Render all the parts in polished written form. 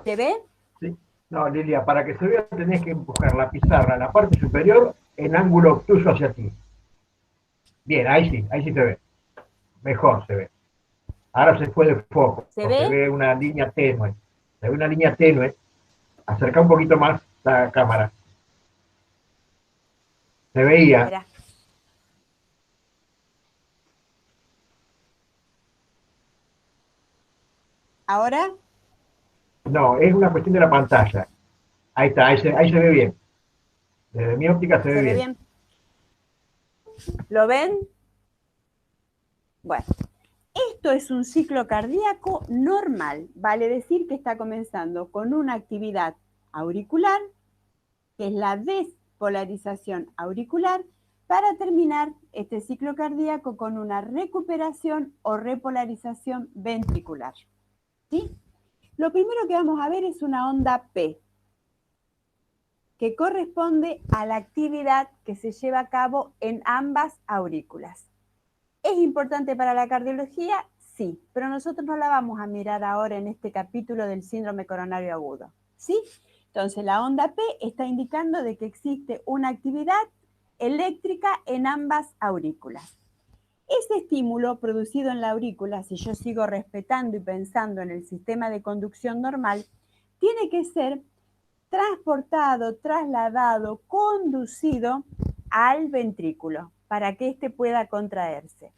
¿Se ve? Sí. No, Lilia, para que se vea tenés que empujar la pizarra, la parte superior, en ángulo obtuso hacia ti. Bien, ahí sí se ve. Mejor se ve. Ahora se fue de foco, ¿Se se ve? ve una línea tenue. Se ve una línea tenue. Acerca un poquito más la cámara. Se veía. Espera. ¿Ahora? No, es una cuestión de la pantalla. Ahí está, ahí se ve bien. Desde mi óptica se ve ¿Se ve bien. bien? ¿Lo ven? Bueno, esto es un ciclo cardíaco normal. Vale decir que está comenzando con una actividad auricular, que es la despolarización auricular, para terminar este ciclo cardíaco con una recuperación o repolarización ventricular. ¿Sí? Lo primero que vamos a ver es una onda P, que corresponde a la actividad que se lleva a cabo en ambas aurículas. ¿Es importante para la cardiología? Sí, pero nosotros no la vamos a mirar ahora en este capítulo del síndrome coronario agudo. ¿Sí? Entonces, la onda P está indicando de que existe una actividad eléctrica en ambas aurículas. Ese estímulo producido en la aurícula, si yo sigo respetando y pensando en el sistema de conducción normal, tiene que ser transportado, trasladado, conducido al ventrículo para que éste pueda contraerse.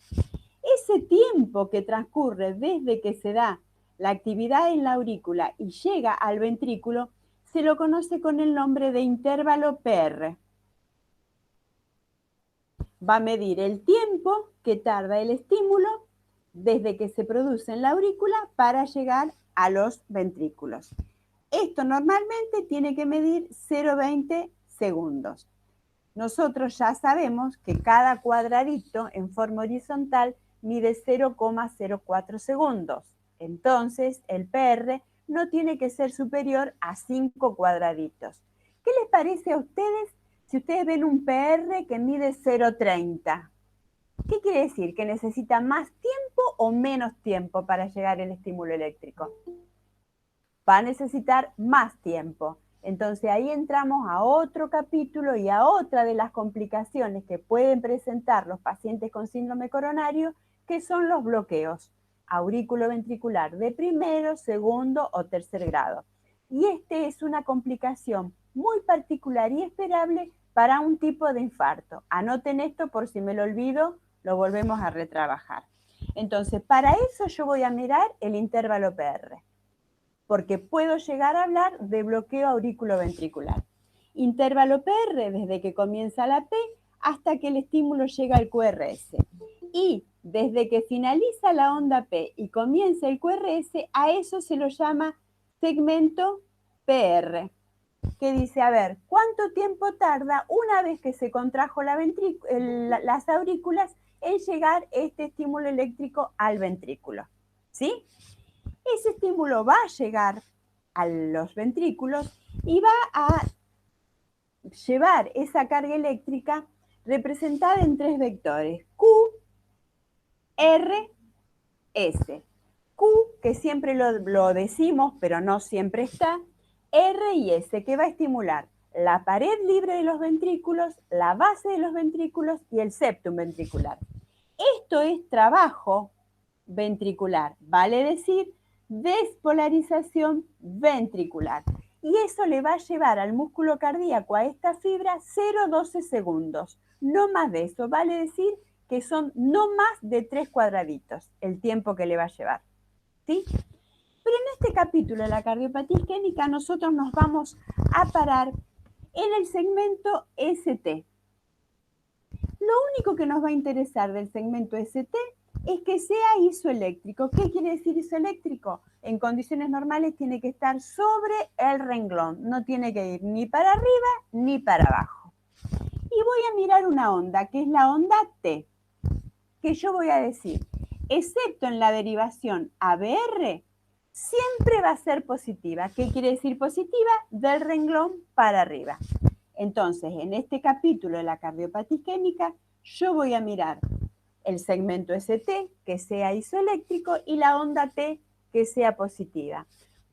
Ese tiempo que transcurre desde que se da la actividad en la aurícula y llega al ventrículo se lo conoce con el nombre de intervalo PR. Va a medir el tiempo que tarda el estímulo desde que se produce en la aurícula para llegar a los ventrículos. Esto normalmente tiene que medir 0,20 segundos. Nosotros ya sabemos que cada cuadradito en forma horizontal mide 0,04 segundos. Entonces, el PR no tiene que ser superior a 5 cuadraditos. ¿Qué les parece a ustedes si ustedes ven un PR que mide 0,30? ¿Qué quiere decir? ¿Que necesita más tiempo o menos tiempo para llegar el estímulo eléctrico? Va a necesitar más tiempo. Entonces ahí entramos a otro capítulo y a otra de las complicaciones que pueden presentar los pacientes con síndrome coronario, que son los bloqueos aurículo-ventricular de primero, segundo o tercer grado. Y este es una complicación muy particular y esperable para un tipo de infarto. Anoten esto por si me lo olvido, lo volvemos a retrabajar. Entonces, para eso yo voy a mirar el intervalo PR, porque puedo llegar a hablar de bloqueo auriculoventricular. Intervalo PR desde que comienza la P hasta que el estímulo llega al QRS. Y desde que finaliza la onda P y comienza el QRS, a eso se lo llama segmento PR, que dice, a ver, ¿cuánto tiempo tarda una vez que se contrajo las aurículas en llegar este estímulo eléctrico al ventrículo? ¿Sí? Ese estímulo va a llegar a los ventrículos y va a llevar esa carga eléctrica representada en tres vectores: Q, R, S. Q, que siempre lo decimos, pero no siempre está, R y S, que va a estimular la pared libre de los ventrículos, la base de los ventrículos y el septum ventricular. Esto es trabajo ventricular, vale decir, despolarización ventricular. Y eso le va a llevar al músculo cardíaco, a esta fibra, 0,12 segundos. No más de eso, vale decir que son no más de 3 cuadraditos el tiempo que le va a llevar. ¿Sí? Pero en este capítulo de la cardiopatía isquémica nosotros nos vamos a parar en el segmento ST. Lo único que nos va a interesar del segmento ST es que sea isoeléctrico. ¿Qué quiere decir isoeléctrico? En condiciones normales tiene que estar sobre el renglón, no tiene que ir ni para arriba ni para abajo. Y voy a mirar una onda, que es la onda T, que yo voy a decir, excepto en la derivación ABR, siempre va a ser positiva. ¿Qué quiere decir positiva? Del renglón para arriba. Entonces, en este capítulo de la cardiopatía isquémica, yo voy a mirar el segmento ST, que sea isoeléctrico, y la onda T, que sea positiva.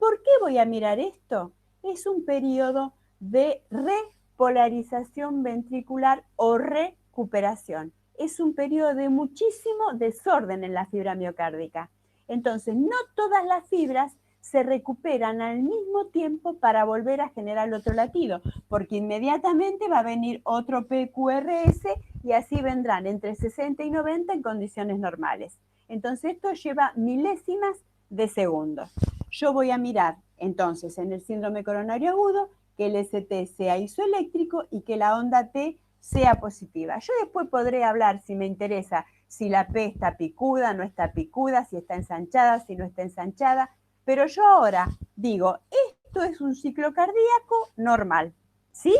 ¿Por qué voy a mirar esto? Es un periodo de repolarización ventricular o recuperación. Es un periodo de muchísimo desorden en la fibra miocárdica. Entonces, no todas las fibras se recuperan al mismo tiempo para volver a generar otro latido, porque inmediatamente va a venir otro PQRS y así vendrán entre 60 y 90 en condiciones normales. Entonces, esto lleva milésimas de segundos. Yo voy a mirar entonces en el síndrome coronario agudo que el ST sea isoeléctrico y que la onda T sea positiva. Yo después podré hablar, si me interesa, si la P está picuda, no está picuda, si está ensanchada, si no está ensanchada, pero yo ahora digo, esto es un ciclo cardíaco normal, ¿sí?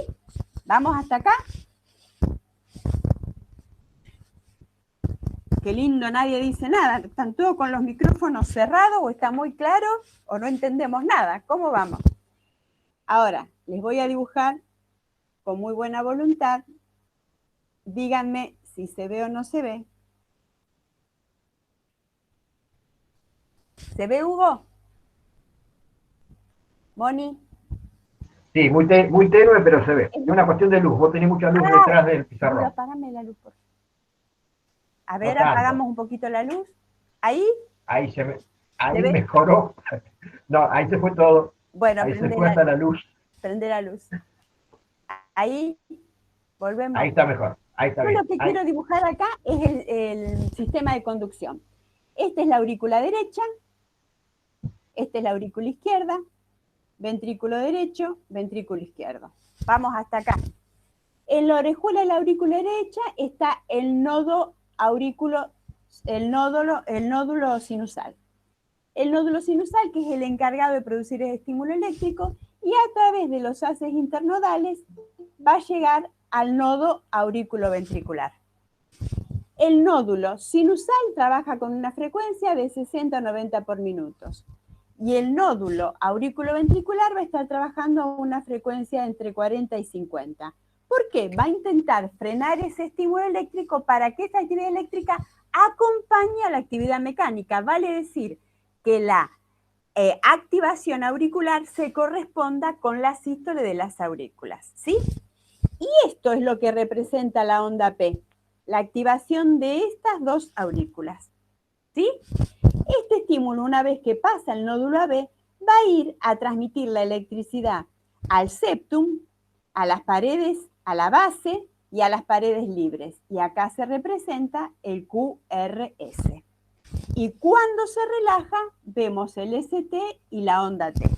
¿Vamos hasta acá? Qué lindo, nadie dice nada. ¿Están todos con los micrófonos cerrados o está muy claro o no entendemos nada? ¿Cómo vamos? Ahora, les voy a dibujar con muy buena voluntad. Díganme si se ve o no se ve. ¿Se ve, Hugo? ¿Moni? Sí, muy tenue, pero se ve. Es una cuestión de luz. Vos tenés mucha luz detrás del pizarrón. Apágame la luz, por favor. A ver, No apagamos un poquito la luz. ¿Ahí? Ahí mejoró. No, ahí se fue todo. Bueno, ahí se fue hasta la luz. Prende la luz. Ahí, volvemos. Ahí está mejor. Ahí está bien. Yo lo que quiero dibujar acá es el sistema de conducción. Esta es la aurícula derecha, esta es la aurícula izquierda, ventrículo derecho, ventrículo izquierdo. Vamos hasta acá. En la orejuela de la aurícula derecha está el nódulo sinusal. El nódulo sinusal, que es el encargado de producir el estímulo eléctrico, y a través de los haces internodales va a llegar al nodo auriculoventricular. El nódulo sinusal trabaja con una frecuencia de 60 a 90 por minutos. Y el nódulo auriculoventricular va a estar trabajando a una frecuencia entre 40 y 50. ¿Por qué? Va a intentar frenar ese estímulo eléctrico para que esa actividad eléctrica acompañe a la actividad mecánica. Vale decir que la activación auricular se corresponda con la sístole de las aurículas, ¿sí? Y esto es lo que representa la onda P, la activación de estas dos aurículas, ¿sí? Este estímulo, una vez que pasa el nódulo AB, va a ir a transmitir la electricidad al septum, a las paredes, a la base y a las paredes libres. Y acá se representa el QRS. Y cuando se relaja, vemos el ST y la onda T.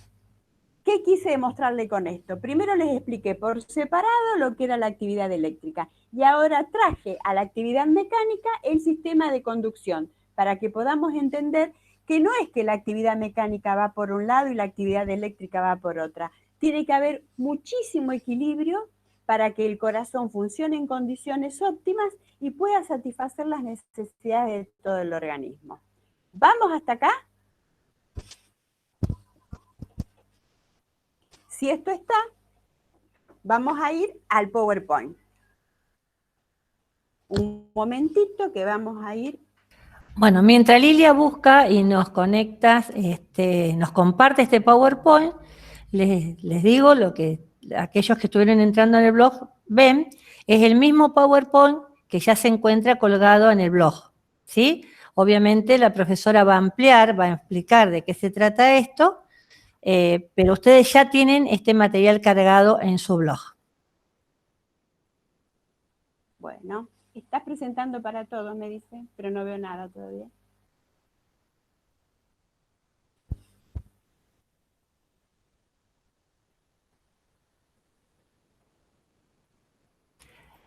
¿Qué quise demostrarle con esto? Primero les expliqué por separado lo que era la actividad eléctrica y ahora traje a la actividad mecánica el sistema de conducción para que podamos entender que no es que la actividad mecánica va por un lado y la actividad eléctrica va por otra. Tiene que haber muchísimo equilibrio para que el corazón funcione en condiciones óptimas y pueda satisfacer las necesidades de todo el organismo. ¿Vamos hasta acá? Si esto está, vamos a ir al PowerPoint. Un momentito que vamos a ir. Bueno, mientras Lilia busca y nos conectas, nos comparte este PowerPoint, les digo lo que aquellos que estuvieron entrando en el blog ven, es el mismo PowerPoint que ya se encuentra colgado en el blog, ¿sí? Obviamente la profesora va a ampliar, va a explicar de qué se trata esto, pero ustedes ya tienen este material cargado en su blog. Bueno, estás presentando para todos, me dice, pero no veo nada todavía.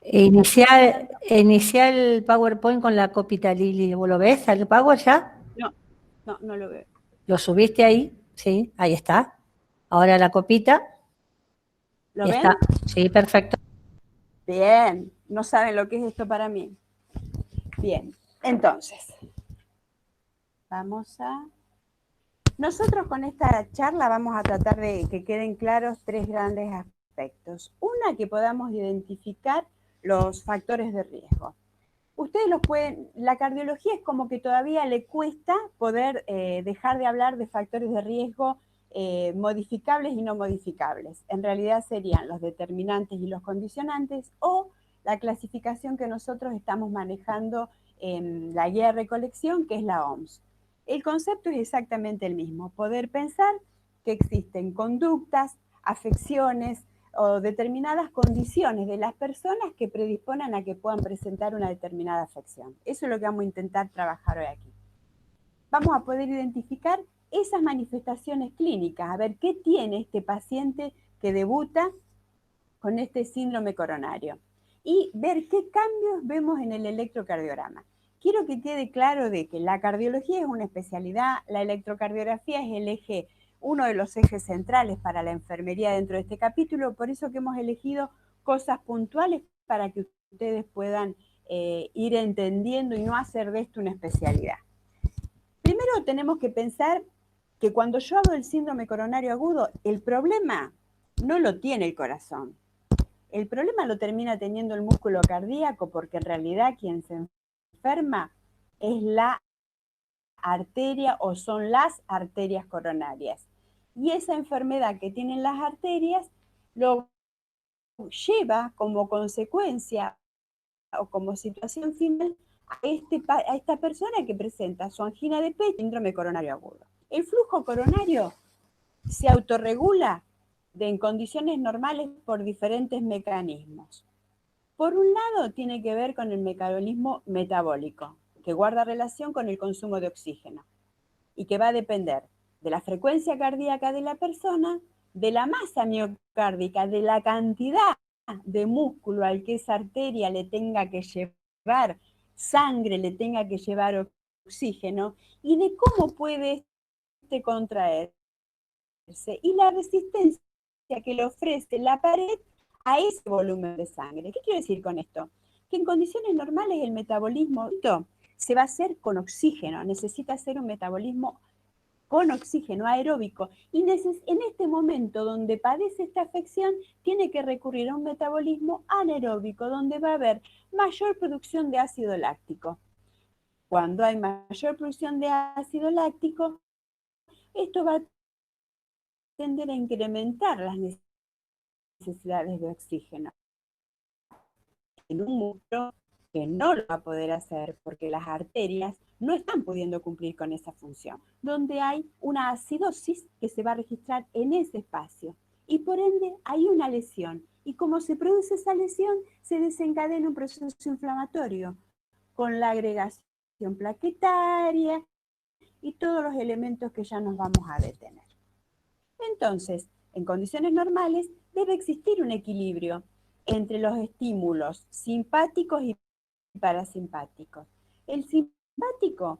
Iniciar el PowerPoint con la copita, Lili. ¿Vos lo ves al Power ya? No lo veo. ¿Lo subiste ahí? Sí, ahí está. Ahora la copita. ¿Lo está. ven? Sí, perfecto. Bien, no saben lo que es esto para mí. Bien, entonces, nosotros con esta charla vamos a tratar de que queden claros tres grandes aspectos. Una, que podamos identificar los factores de riesgo. Ustedes los pueden, la cardiología es como que todavía le cuesta poder dejar de hablar de factores de riesgo modificables y no modificables. En realidad serían los determinantes y los condicionantes, o la clasificación que nosotros estamos manejando en la guía de recolección, que es la OMS. El concepto es exactamente el mismo: poder pensar que existen conductas, afecciones o determinadas condiciones de las personas que predisponen a que puedan presentar una determinada afección. Eso es lo que vamos a intentar trabajar hoy aquí. Vamos a poder identificar esas manifestaciones clínicas, a ver qué tiene este paciente que debuta con este síndrome coronario y ver qué cambios vemos en el electrocardiograma. Quiero que quede claro de que la cardiología es una especialidad, la electrocardiografía es el eje, uno de los ejes centrales para la enfermería dentro de este capítulo, por eso que hemos elegido cosas puntuales para que ustedes puedan ir entendiendo y no hacer de esto una especialidad. Primero tenemos que pensar que cuando yo hablo del síndrome coronario agudo, el problema no lo tiene el corazón. El problema lo termina teniendo el músculo cardíaco, porque en realidad quien se enferma es la arteria o son las arterias coronarias. Y esa enfermedad que tienen las arterias lo lleva como consecuencia o como situación final a esta persona que presenta su angina de pecho, síndrome coronario agudo. El flujo coronario se autorregula en condiciones normales por diferentes mecanismos. Por un lado, tiene que ver con el mecanismo metabólico, que guarda relación con el consumo de oxígeno y que va a depender de la frecuencia cardíaca de la persona, de la masa miocárdica, de la cantidad de músculo al que esa arteria le tenga que llevar sangre, le tenga que llevar oxígeno, y de cómo puede contraerse y la resistencia que le ofrece la pared a ese volumen de sangre. ¿Qué quiero decir con esto? Que en condiciones normales el metabolismo se va a hacer con oxígeno, necesita hacer un metabolismo con oxígeno aeróbico, y en este momento donde padece esta afección tiene que recurrir a un metabolismo anaeróbico, donde va a haber mayor producción de ácido láctico. Cuando hay mayor producción de ácido láctico, esto va a tender a incrementar las necesidades de oxígeno en un músculo que no lo va a poder hacer porque las arterias no están pudiendo cumplir con esa función, donde hay una acidosis que se va a registrar en ese espacio y por ende hay una lesión, y como se produce esa lesión se desencadena un proceso inflamatorio con la agregación plaquetaria y todos los elementos que ya nos vamos a detener. Entonces, en condiciones normales debe existir un equilibrio entre los estímulos simpáticos y parasimpáticos. El simpático,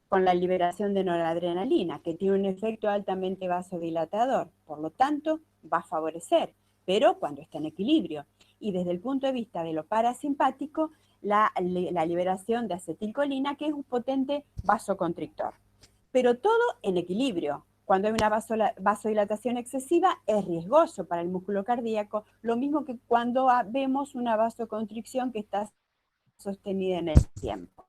con la liberación de noradrenalina, que tiene un efecto altamente vasodilatador, por lo tanto, va a favorecer, pero cuando está en equilibrio. Y desde el punto de vista de lo parasimpático, la liberación de acetilcolina, que es un potente vasoconstrictor. Pero todo en equilibrio. Cuando hay una vasodilatación excesiva es riesgoso para el músculo cardíaco, lo mismo que cuando vemos una vasoconstricción que está sostenida en el tiempo.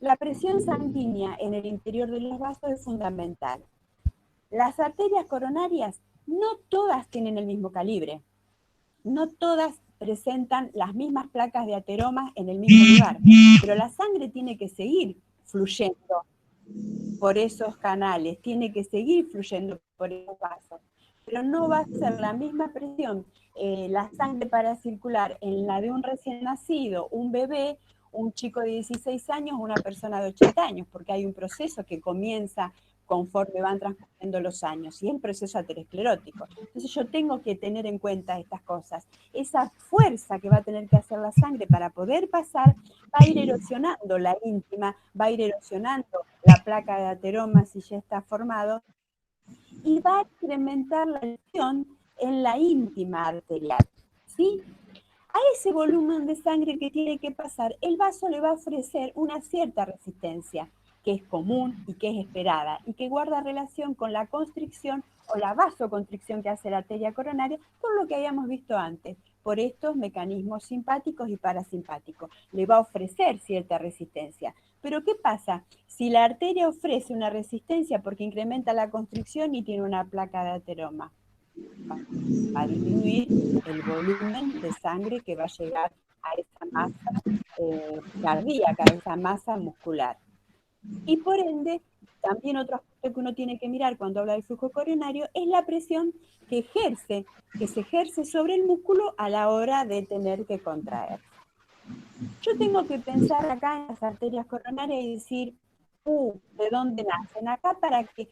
La presión sanguínea en el interior de los vasos es fundamental. Las arterias coronarias no todas tienen el mismo calibre, no todas presentan las mismas placas de ateromas en el mismo lugar, pero la sangre tiene que seguir fluyendo por esos canales, tiene que seguir fluyendo por esos vasos, pero no va a ser la misma presión la sangre para circular en la de un recién nacido, un bebé, un chico de 16 años, una persona de 80 años, porque hay un proceso que comienza conforme van transcurriendo los años, y es el proceso aterosclerótico. Entonces yo tengo que tener en cuenta estas cosas. Esa fuerza que va a tener que hacer la sangre para poder pasar va a ir erosionando la íntima, va a ir erosionando la placa de ateroma si ya está formado, y va a incrementar la lesión en la íntima arterial, ¿sí? A ese volumen de sangre que tiene que pasar, el vaso le va a ofrecer una cierta resistencia, que es común y que es esperada, y que guarda relación con la constricción o la vasoconstricción que hace la arteria coronaria, por lo que habíamos visto antes, por estos mecanismos simpáticos y parasimpáticos. Le va a ofrecer cierta resistencia. Pero ¿qué pasa? Si la arteria ofrece una resistencia porque incrementa la constricción y tiene una placa de ateroma, va a disminuir el volumen de sangre que va a llegar a esa masa cardíaca, a esa masa muscular. Y por ende, también otro aspecto que uno tiene que mirar cuando habla del flujo coronario es la presión que se ejerce sobre el músculo a la hora de tener que contraer. Yo tengo que pensar acá en las arterias coronarias y decir, ¿de dónde nacen? Acá para que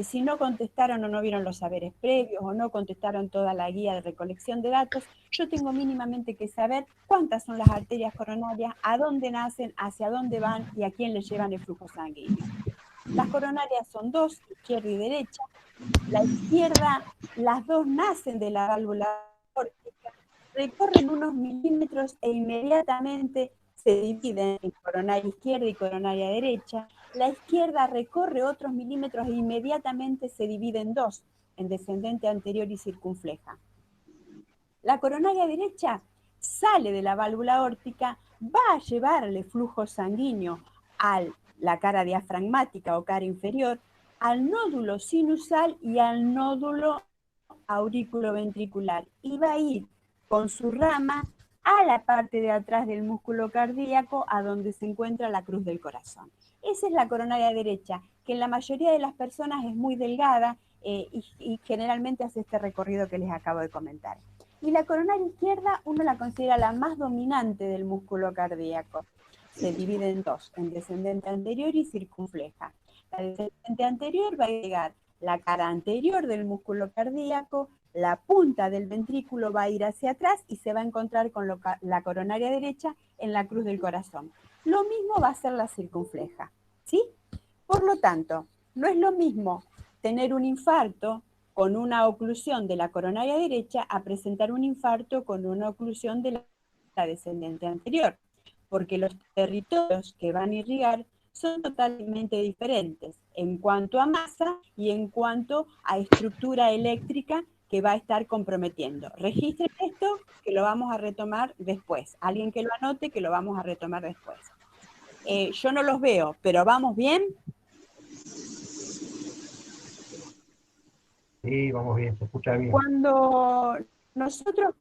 si no contestaron o no vieron los saberes previos o no contestaron toda la guía de recolección de datos, yo tengo mínimamente que saber cuántas son las arterias coronarias, a dónde nacen, hacia dónde van y a quién le llevan el flujo sanguíneo. Las coronarias son dos, izquierda y derecha. La izquierda, las dos nacen de la válvula aórtica, recorren unos milímetros e inmediatamente se dividen en coronaria izquierda y coronaria derecha. La izquierda recorre otros milímetros e inmediatamente se divide en dos, en descendente anterior y circunfleja. La coronaria derecha sale de la válvula aórtica, va a llevarle flujo sanguíneo a la cara diafragmática o cara inferior, al nódulo sinusal y al nódulo auriculoventricular, y va a ir con su rama a la parte de atrás del músculo cardíaco, a donde se encuentra la cruz del corazón. Esa es la coronaria derecha, que en la mayoría de las personas es muy delgada y generalmente hace este recorrido que les acabo de comentar. Y la coronaria izquierda uno la considera la más dominante del músculo cardíaco. Se divide en dos, en descendente anterior y circunfleja. La descendente anterior va a llegar la cara anterior del músculo cardíaco, la punta del ventrículo va a ir hacia atrás y se va a encontrar con la coronaria derecha en la cruz del corazón. Lo mismo va a ser la circunfleja, ¿sí? Por lo tanto, no es lo mismo tener un infarto con una oclusión de la coronaria derecha a presentar un infarto con una oclusión de la descendente anterior, porque los territorios que van a irrigar son totalmente diferentes en cuanto a masa y en cuanto a estructura eléctrica que va a estar comprometiendo. Registren esto, que lo vamos a retomar después. Alguien que lo anote, que lo vamos a retomar después. Yo no los veo, pero ¿vamos bien? Sí, vamos bien, se escucha bien. Cuando nosotros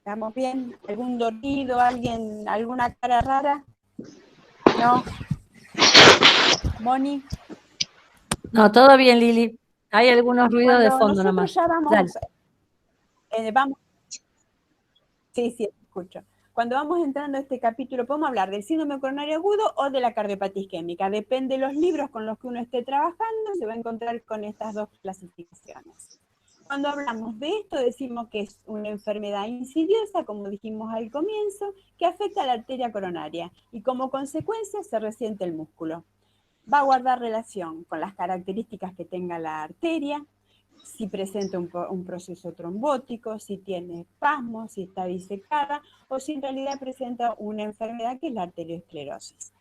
vamos bien, ¿algún dormido, alguna cara rara? ¿No? ¿Moni? No, todo bien, Lili. Hay algunos ruidos de Cuando fondo nomás. nosotros ya vamos, sí, escucho. Cuando vamos entrando a este capítulo, podemos hablar del síndrome coronario agudo o de la cardiopatía isquémica. Depende de los libros con los que uno esté trabajando, se va a encontrar con estas dos clasificaciones. Cuando hablamos de esto, decimos que es una enfermedad insidiosa, como dijimos al comienzo, que afecta a la arteria coronaria y como consecuencia se resiente el músculo. Va a guardar relación con las características que tenga la arteria, si presenta un proceso trombótico, si tiene espasmos, si está disecada o si en realidad presenta una enfermedad que es la arteriosclerosis.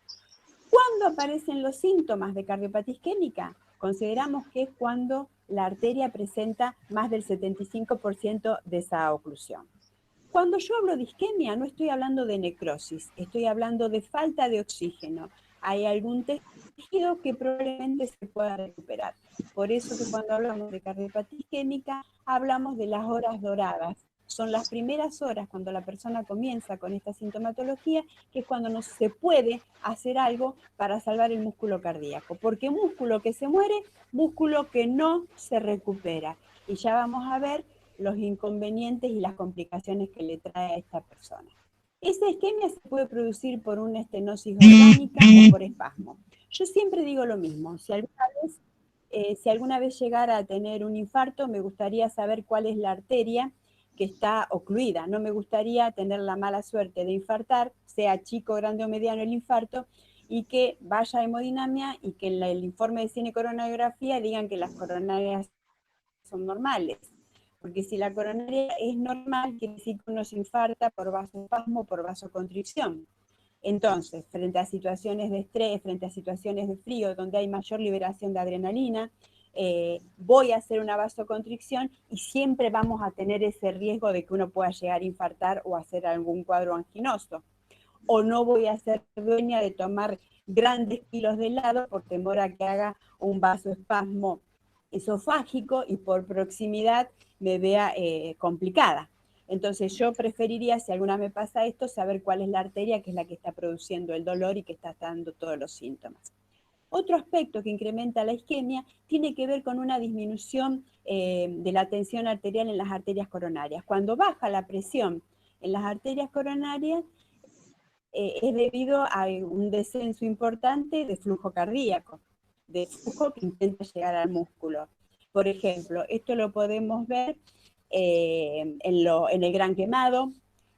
¿Cuándo aparecen los síntomas de cardiopatía isquémica? Consideramos que es cuando la arteria presenta más del 75% de esa oclusión. Cuando yo hablo de isquemia, no estoy hablando de necrosis, estoy hablando de falta de oxígeno. Hay algún tejido que probablemente se pueda recuperar. Por eso que cuando hablamos de cardiopatía isquémica, hablamos de las horas doradas. Son las primeras horas cuando la persona comienza con esta sintomatología, que es cuando no se puede hacer algo para salvar el músculo cardíaco. Porque músculo que se muere, músculo que no se recupera. Y ya vamos a ver los inconvenientes y las complicaciones que le trae a esta persona. Esa isquemia se puede producir por una estenosis orgánica o por espasmo. Yo siempre digo lo mismo, si alguna vez llegara a tener un infarto, me gustaría saber cuál es la arteria que está ocluida. No me gustaría tener la mala suerte de infartar, sea chico, grande o mediano el infarto, y que vaya a hemodinamia y que en el informe de cinecoronariografía digan que las coronarias son normales. Porque si la coronaria es normal, quiere decir que uno se infarta por vasoespasmo, por vasoconstricción. Entonces, frente a situaciones de estrés, frente a situaciones de frío, donde hay mayor liberación de adrenalina, voy a hacer una vasoconstricción y siempre vamos a tener ese riesgo de que uno pueda llegar a infartar o hacer algún cuadro anginoso. O no voy a ser dueña de tomar grandes kilos de helado por temor a que haga un vasoespasmo esofágico y por proximidad me vea complicada. Entonces yo preferiría, si alguna me pasa esto, saber cuál es la arteria que es la que está produciendo el dolor y que está dando todos los síntomas. Otro aspecto que incrementa la isquemia tiene que ver con una disminución de la tensión arterial en las arterias coronarias. Cuando baja la presión en las arterias coronarias, es debido a un descenso importante de flujo cardíaco, de flujo que intenta llegar al músculo. Por ejemplo, esto lo podemos ver en el gran quemado,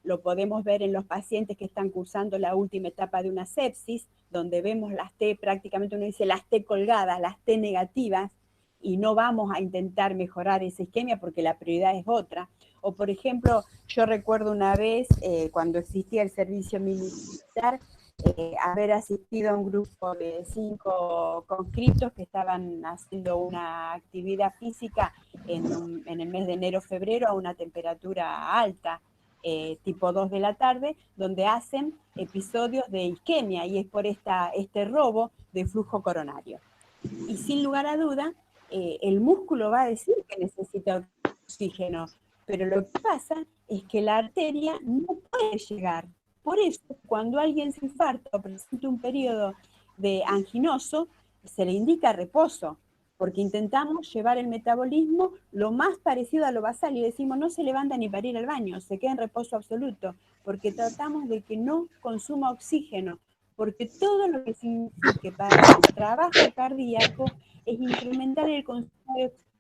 lo podemos ver en los pacientes que están cursando la última etapa de una sepsis, donde vemos las T, prácticamente uno dice las T colgadas, las T negativas, y no vamos a intentar mejorar esa isquemia porque la prioridad es otra. O por ejemplo, yo recuerdo una vez, cuando existía el servicio militar, haber asistido a un grupo de 5 conscriptos que estaban haciendo una actividad física en el mes de enero-febrero a una temperatura alta, tipo 2 de la tarde, donde hacen episodios de isquemia, y es por este robo de flujo coronario. Y sin lugar a duda, el músculo va a decir que necesita oxígeno, pero lo que pasa es que la arteria no puede llegar. Por eso, cuando alguien se infarta o presenta un periodo de anginoso, se le indica reposo, porque intentamos llevar el metabolismo lo más parecido a lo basal y decimos no se levanta ni para ir al baño, se queda en reposo absoluto, porque tratamos de que no consuma oxígeno, porque todo lo que signifique para el trabajo cardíaco es incrementar el consumo de oxígeno.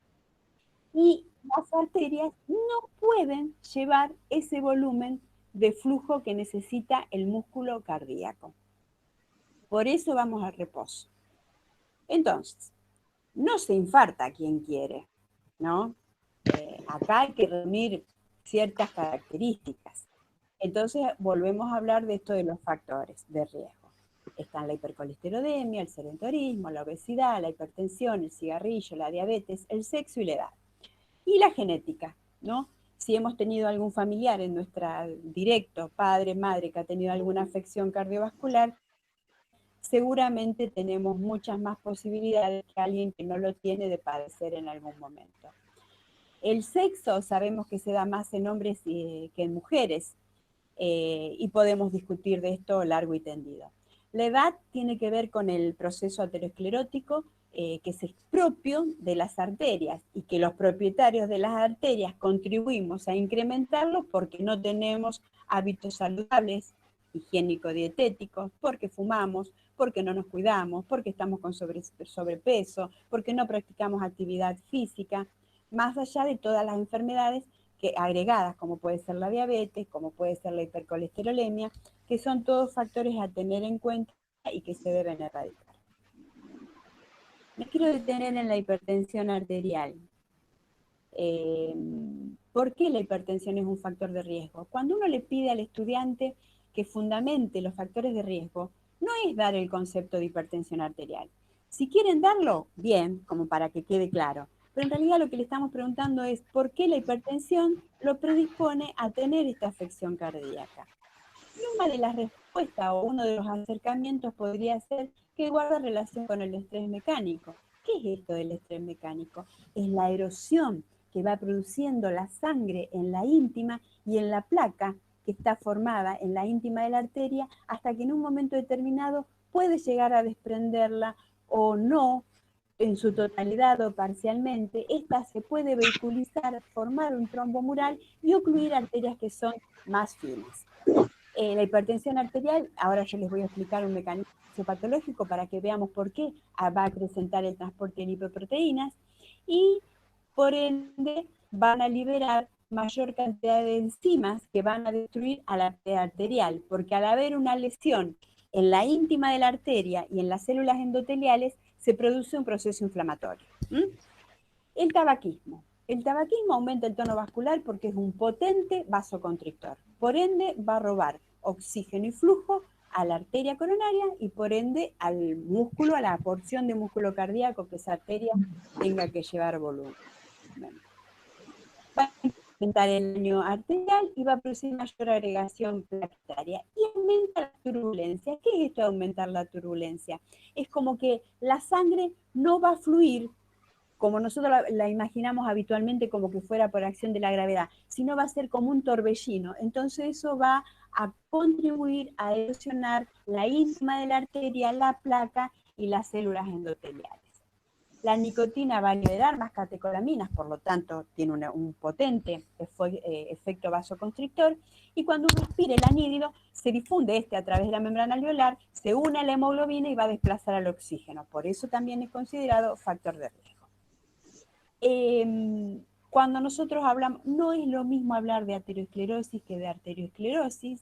Y las arterias no pueden llevar ese volumen de flujo que necesita el músculo cardíaco. Por eso vamos al reposo. Entonces, no se infarta quien quiere, ¿no? Acá hay que reunir ciertas características. Entonces, volvemos a hablar de esto de los factores de riesgo. Están la hipercolesterolemia, el sedentarismo, la obesidad, la hipertensión, el cigarrillo, la diabetes, el sexo y la edad. Y la genética, ¿no? Si hemos tenido algún familiar en nuestra directo, padre, madre, que ha tenido alguna afección cardiovascular, seguramente tenemos muchas más posibilidades que alguien que no lo tiene de padecer en algún momento. El sexo sabemos que se da más en hombres que en mujeres, y podemos discutir de esto largo y tendido. La edad tiene que ver con el proceso aterosclerótico, que es propio de las arterias, y que los propietarios de las arterias contribuimos a incrementarlo porque no tenemos hábitos saludables, higiénico-dietéticos, porque fumamos, porque no nos cuidamos, porque estamos con sobrepeso, porque no practicamos actividad física, más allá de todas las enfermedades agregadas, como puede ser la diabetes, como puede ser la hipercolesterolemia, que son todos factores a tener en cuenta y que se deben erradicar. Me quiero detener en la hipertensión arterial. ¿Por qué la hipertensión es un factor de riesgo? Cuando uno le pide al estudiante que fundamente los factores de riesgo, no es dar el concepto de hipertensión arterial. Si quieren darlo, bien, como para que quede claro. Pero en realidad lo que le estamos preguntando es por qué la hipertensión lo predispone a tener esta afección cardíaca. Y una de las respuestas o uno de los acercamientos podría ser que guarda relación con el estrés mecánico. ¿Qué es esto del estrés mecánico? Es la erosión que va produciendo la sangre en la íntima y en la placa que está formada en la íntima de la arteria, hasta que en un momento determinado puede llegar a desprenderla o no, en su totalidad o parcialmente. Esta se puede vehiculizar, formar un trombo mural y ocluir arterias que son más finas. La hipertensión arterial, ahora yo les voy a explicar un mecanismo patológico para que veamos por qué va a acrecentar el transporte de lipoproteínas, y por ende van a liberar mayor cantidad de enzimas que van a destruir a la arteria arterial, porque al haber una lesión en la íntima de la arteria y en las células endoteliales, se produce un proceso inflamatorio. El tabaquismo. El tabaquismo aumenta el tono vascular porque es un potente vasoconstrictor. Por ende, va a robar oxígeno y flujo a la arteria coronaria y por ende al músculo, a la porción de músculo cardíaco que esa arteria tenga que llevar volumen. Bueno, va a incrementar el daño arterial y va a producir mayor agregación plaquetaria y aumenta la turbulencia. ¿Qué es esto de aumentar la turbulencia? Es como que la sangre no va a fluir como nosotros la imaginamos habitualmente, como que fuera por acción de la gravedad, sino va a ser como un torbellino. Entonces eso va a contribuir a erosionar la íntima de la arteria, la placa y las células endoteliales. La nicotina va a liberar más catecolaminas, por lo tanto tiene un potente efecto vasoconstrictor, y cuando uno aspira el anhídrido, se difunde a través de la membrana alveolar, se une a la hemoglobina y va a desplazar al oxígeno. Por eso también es considerado factor de riesgo. Cuando nosotros hablamos, no es lo mismo hablar de aterosclerosis que de arteriosclerosis.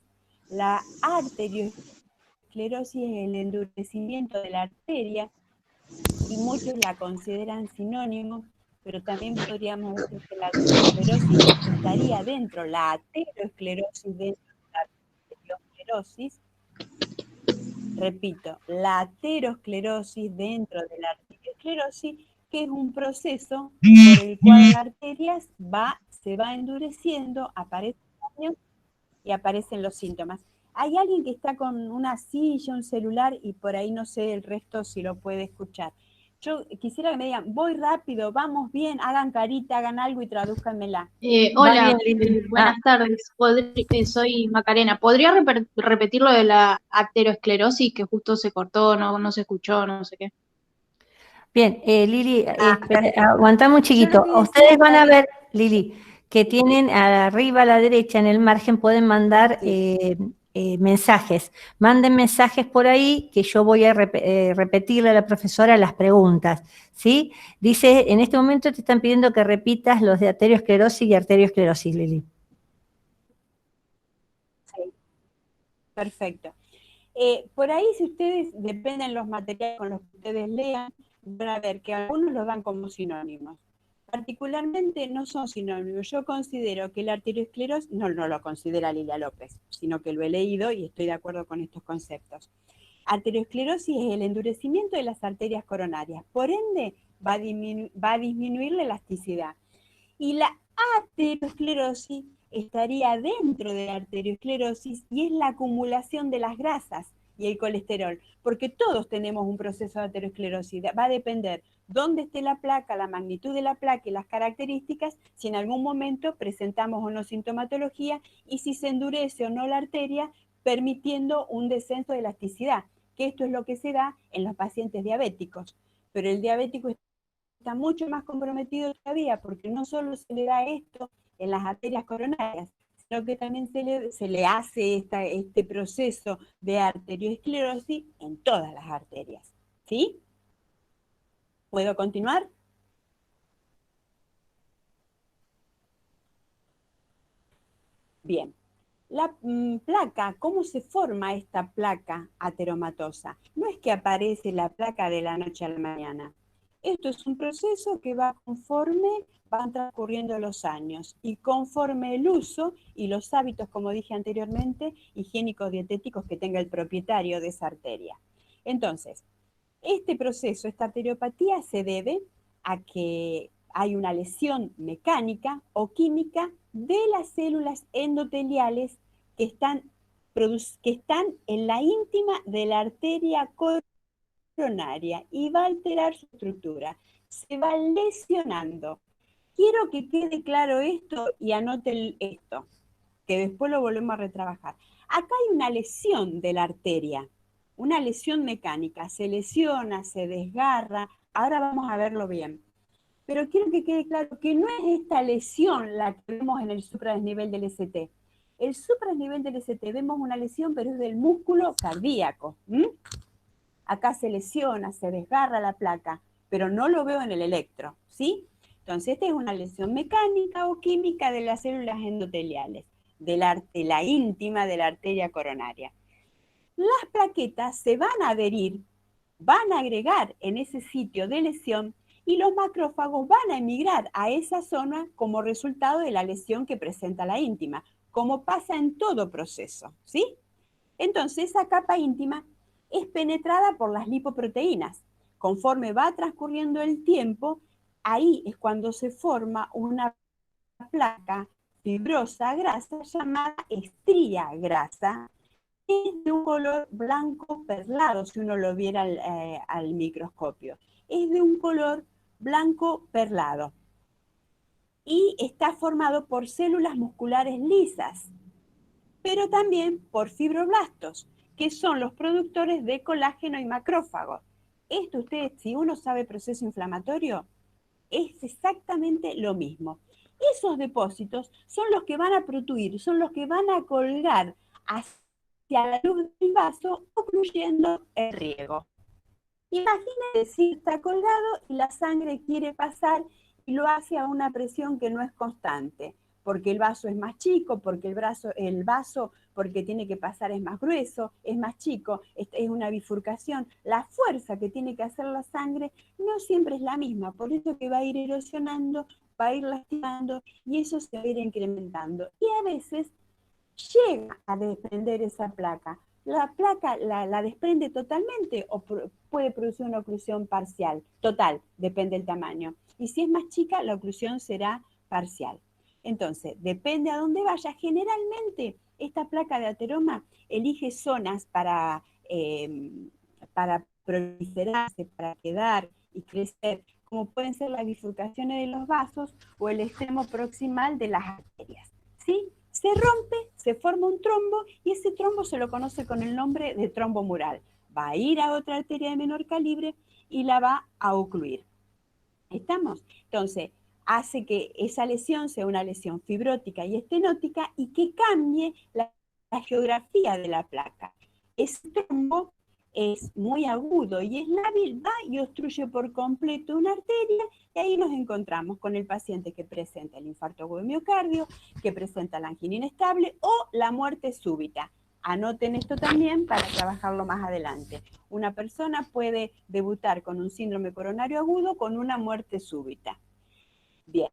La arteriosclerosis es el endurecimiento de la arteria y muchos la consideran sinónimo, pero también podríamos decir que la aterosclerosis estaría dentro, la aterosclerosis dentro de la arteriosclerosis. Repito, la aterosclerosis dentro de la arteriosclerosis, que es un proceso por el cual la arteria se va endureciendo, aparece el daño y aparecen los síntomas. Hay alguien que está con una silla, un celular, y por ahí no sé el resto si lo puede escuchar. Yo quisiera que me digan, voy rápido, vamos bien, hagan carita, hagan algo y tradúzcanmela. Hola, buenas tardes. Soy Macarena. ¿Podría repetir lo de la aterosclerosis que justo se cortó, no se escuchó, no sé qué? Bien, Lili, aguantame un chiquito. Ustedes van a ver, Lili, que tienen arriba a la derecha en el margen, pueden mandar mensajes. Manden mensajes por ahí que yo voy a repetirle a la profesora las preguntas, ¿sí? Dice, en este momento te están pidiendo que repitas los de aterosclerosis y arteriosclerosis, Lili. Sí, perfecto. Por ahí, si ustedes dependen los materiales con los que ustedes lean, van a ver que algunos los dan como sinónimos. Particularmente no son sinónimos. Yo considero que la arteriosclerosis, no lo considera Lilia López, sino que lo he leído y estoy de acuerdo con estos conceptos. Arteriosclerosis es el endurecimiento de las arterias coronarias, por ende va a disminuir la elasticidad. Y la aterosclerosis estaría dentro de la arteriosclerosis y es la acumulación de las grasas y el colesterol, porque todos tenemos un proceso de aterosclerosis. Va a depender dónde esté la placa, la magnitud de la placa y las características, si en algún momento presentamos o no sintomatología y si se endurece o no la arteria, permitiendo un descenso de elasticidad, que esto es lo que se da en los pacientes diabéticos. Pero el diabético está mucho más comprometido todavía, porque no solo se le da esto en las arterias coronarias, sino que también se le hace este proceso de arteriosclerosis en todas las arterias. ¿Sí? ¿Puedo continuar? Bien. La placa, ¿cómo se forma esta placa ateromatosa? No es que aparece la placa de la noche a la mañana. Esto es un proceso que va conforme van transcurriendo los años y conforme el uso y los hábitos, como dije anteriormente, higiénicos dietéticos que tenga el propietario de esa arteria. Entonces, este proceso, esta arteriopatía se debe a que hay una lesión mecánica o química de las células endoteliales que están en la íntima de la arteria coronaria y va a alterar su estructura. Se va lesionando. Quiero que quede claro esto y anoten esto, que después lo volvemos a retrabajar. Acá hay una lesión de la arteria, una lesión mecánica. Se lesiona, se desgarra. Ahora vamos a verlo bien. Pero quiero que quede claro que no es esta lesión la que vemos en el supradesnivel del ST. El supradesnivel del ST vemos una lesión, pero es del músculo cardíaco. Acá se lesiona, se desgarra la placa, pero no lo veo en el electro, ¿sí? Entonces, esta es una lesión mecánica o química de las células endoteliales, de la íntima de la arteria coronaria. Las plaquetas se van a adherir, van a agregar en ese sitio de lesión y los macrófagos van a emigrar a esa zona como resultado de la lesión que presenta la íntima, como pasa en todo proceso, ¿sí? Entonces, esa capa íntima es penetrada por las lipoproteínas. Conforme va transcurriendo el tiempo, ahí es cuando se forma una placa fibrosa grasa llamada estría grasa, que es de un color blanco perlado, si uno lo viera al microscopio. Es de un color blanco perlado y está formado por células musculares lisas, pero también por fibroblastos, que son los productores de colágeno y macrófagos. Esto ustedes, si uno sabe proceso inflamatorio, es exactamente lo mismo. Esos depósitos son los que van a protruir, son los que van a colgar hacia la luz del vaso, ocluyendo el riego. Imagínense si está colgado y la sangre quiere pasar y lo hace a una presión que no es constante, porque el vaso es más chico, porque el vaso, porque tiene que pasar es más grueso, es más chico, es una bifurcación. La fuerza que tiene que hacer la sangre no siempre es la misma, por eso que va a ir erosionando, va a ir lastimando y eso se va a ir incrementando. Y a veces llega a desprender esa placa. La placa la desprende totalmente o puede producir una oclusión parcial, total, depende del tamaño. Y si es más chica, la oclusión será parcial. Entonces, depende a dónde vaya. Generalmente, esta placa de ateroma elige zonas para proliferarse, para quedar y crecer, como pueden ser las bifurcaciones de los vasos o el extremo proximal de las arterias. ¿Sí? Se rompe, se forma un trombo y ese trombo se lo conoce con el nombre de trombo mural. Va a ir a otra arteria de menor calibre y la va a ocluir. ¿Estamos? Entonces, hace que esa lesión sea una lesión fibrótica y estenótica y que cambie la geografía de la placa. Ese trombo es muy agudo y es lábil, va y obstruye por completo una arteria y ahí nos encontramos con el paciente que presenta el infarto agudo de miocardio, que presenta la angina inestable o la muerte súbita. Anoten esto también para trabajarlo más adelante. Una persona puede debutar con un síndrome coronario agudo con una muerte súbita. Bien.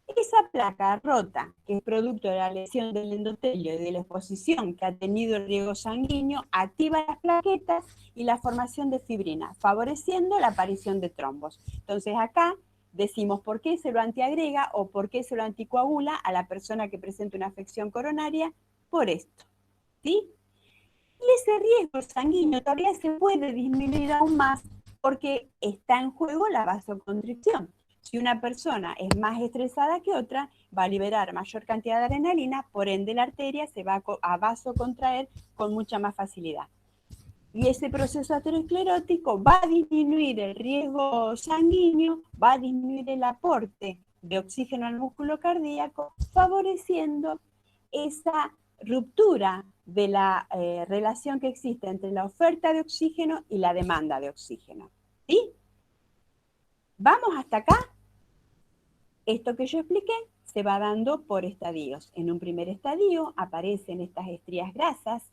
Esa placa rota, que es producto de la lesión del endotelio y de la exposición que ha tenido el riego sanguíneo, activa las plaquetas y la formación de fibrina, favoreciendo la aparición de trombos. Entonces acá decimos por qué se lo antiagrega o por qué se lo anticoagula a la persona que presenta una afección coronaria, por esto. ¿Sí? Y ese riesgo sanguíneo todavía se puede disminuir aún más porque está en juego la vasoconstricción. Si una persona es más estresada que otra, va a liberar mayor cantidad de adrenalina, por ende la arteria se va a vasocontraer con mucha más facilidad. Y ese proceso aterosclerótico va a disminuir el riesgo sanguíneo, va a disminuir el aporte de oxígeno al músculo cardíaco, favoreciendo esa ruptura de la relación que existe entre la oferta de oxígeno y la demanda de oxígeno. ¿Sí? ¿Vamos hasta acá? Esto que yo expliqué se va dando por estadios. En un primer estadio aparecen estas estrías grasas,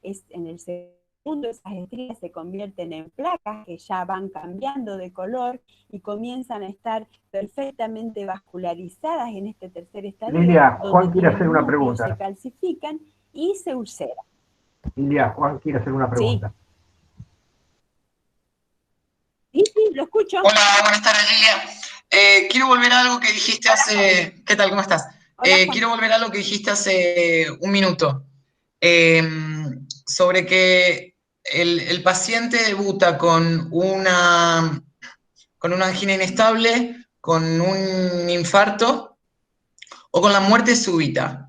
en el segundo esas estrías se convierten en placas que ya van cambiando de color y comienzan a estar perfectamente vascularizadas en este tercer estadio. Lilia, Juan quiere hacer una pregunta. Se calcifican y se ulceran. Lilia, Juan quiere hacer una pregunta. Sí, lo escucho. Hola, buenas tardes, Lilia. Quiero volver a algo que dijiste hace... ¿Qué tal? ¿Cómo estás? Quiero volver a algo que dijiste hace un minuto. Sobre que el paciente debuta con una angina inestable, con un infarto o con la muerte súbita.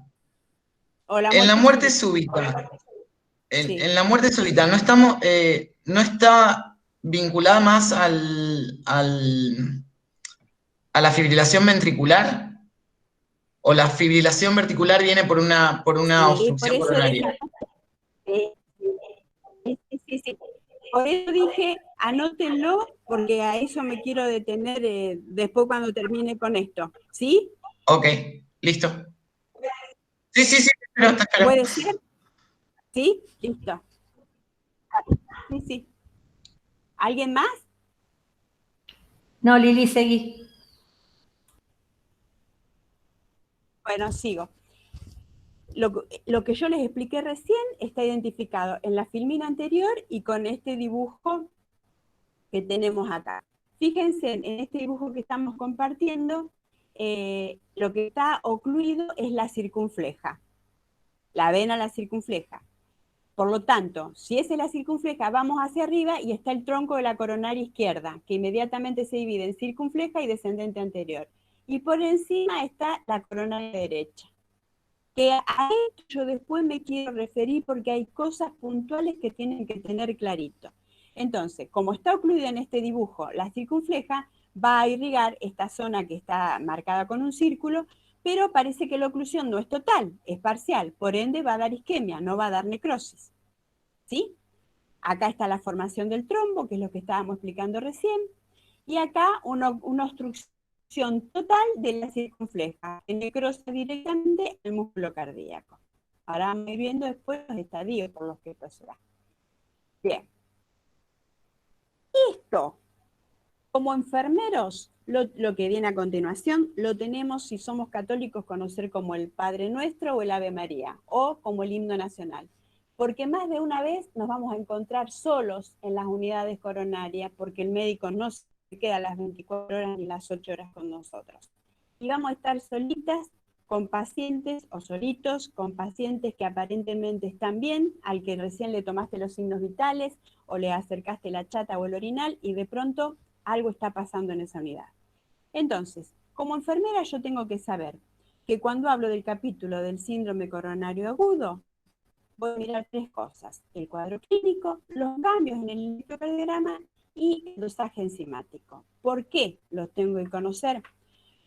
En la muerte súbita, en la muerte súbita, no está vinculada más a la fibrilación ventricular, o la fibrilación ventricular viene por una obstrucción coronaria. Sí. Por eso dije, anótenlo, porque a eso me quiero detener después cuando termine con esto. ¿Sí? Ok, listo. Sí, te espero. ¿Puede ser? ¿Sí? Listo. Sí. ¿Alguien más? No, Lili, seguí. Bueno, sigo. lo que yo les expliqué recién está identificado en la filmina anterior y con este dibujo que tenemos acá. Fíjense, en este dibujo que estamos compartiendo, lo que está ocluido es la circunfleja, la vena la circunfleja. Por lo tanto, si esa es la circunfleja, vamos hacia arriba y está el tronco de la coronaria izquierda, que inmediatamente se divide en circunfleja y descendente anterior. Y por encima está la coronaria derecha. Que a esto yo después me quiero referir porque hay cosas puntuales que tienen que tener clarito. Entonces, como está ocluida en este dibujo la circunfleja, va a irrigar esta zona que está marcada con un círculo, pero parece que la oclusión no es total, es parcial, por ende va a dar isquemia, no va a dar necrosis. ¿Sí? Acá está la formación del trombo, que es lo que estábamos explicando recién, y acá una obstrucción total de la circunfleja, que necrosa directamente el músculo cardíaco. Ahora vamos a ir viendo después los estadios por los que esto se da. Bien. Esto, como enfermeros, lo que viene a continuación, lo tenemos, si somos católicos, conocer como el Padre Nuestro o el Ave María, o como el himno nacional. Porque más de una vez nos vamos a encontrar solos en las unidades coronarias, porque el médico no se queda las 24 horas ni las 8 horas con nosotros. Y vamos a estar solitas con pacientes, o solitos, con pacientes que aparentemente están bien, al que recién le tomaste los signos vitales, o le acercaste la chata o el orinal, y de pronto algo está pasando en esa unidad. Entonces, como enfermera yo tengo que saber que cuando hablo del capítulo del síndrome coronario agudo, voy a mirar tres cosas: el cuadro clínico, los cambios en el electrocardiograma y el dosaje enzimático. ¿Por qué los tengo que conocer?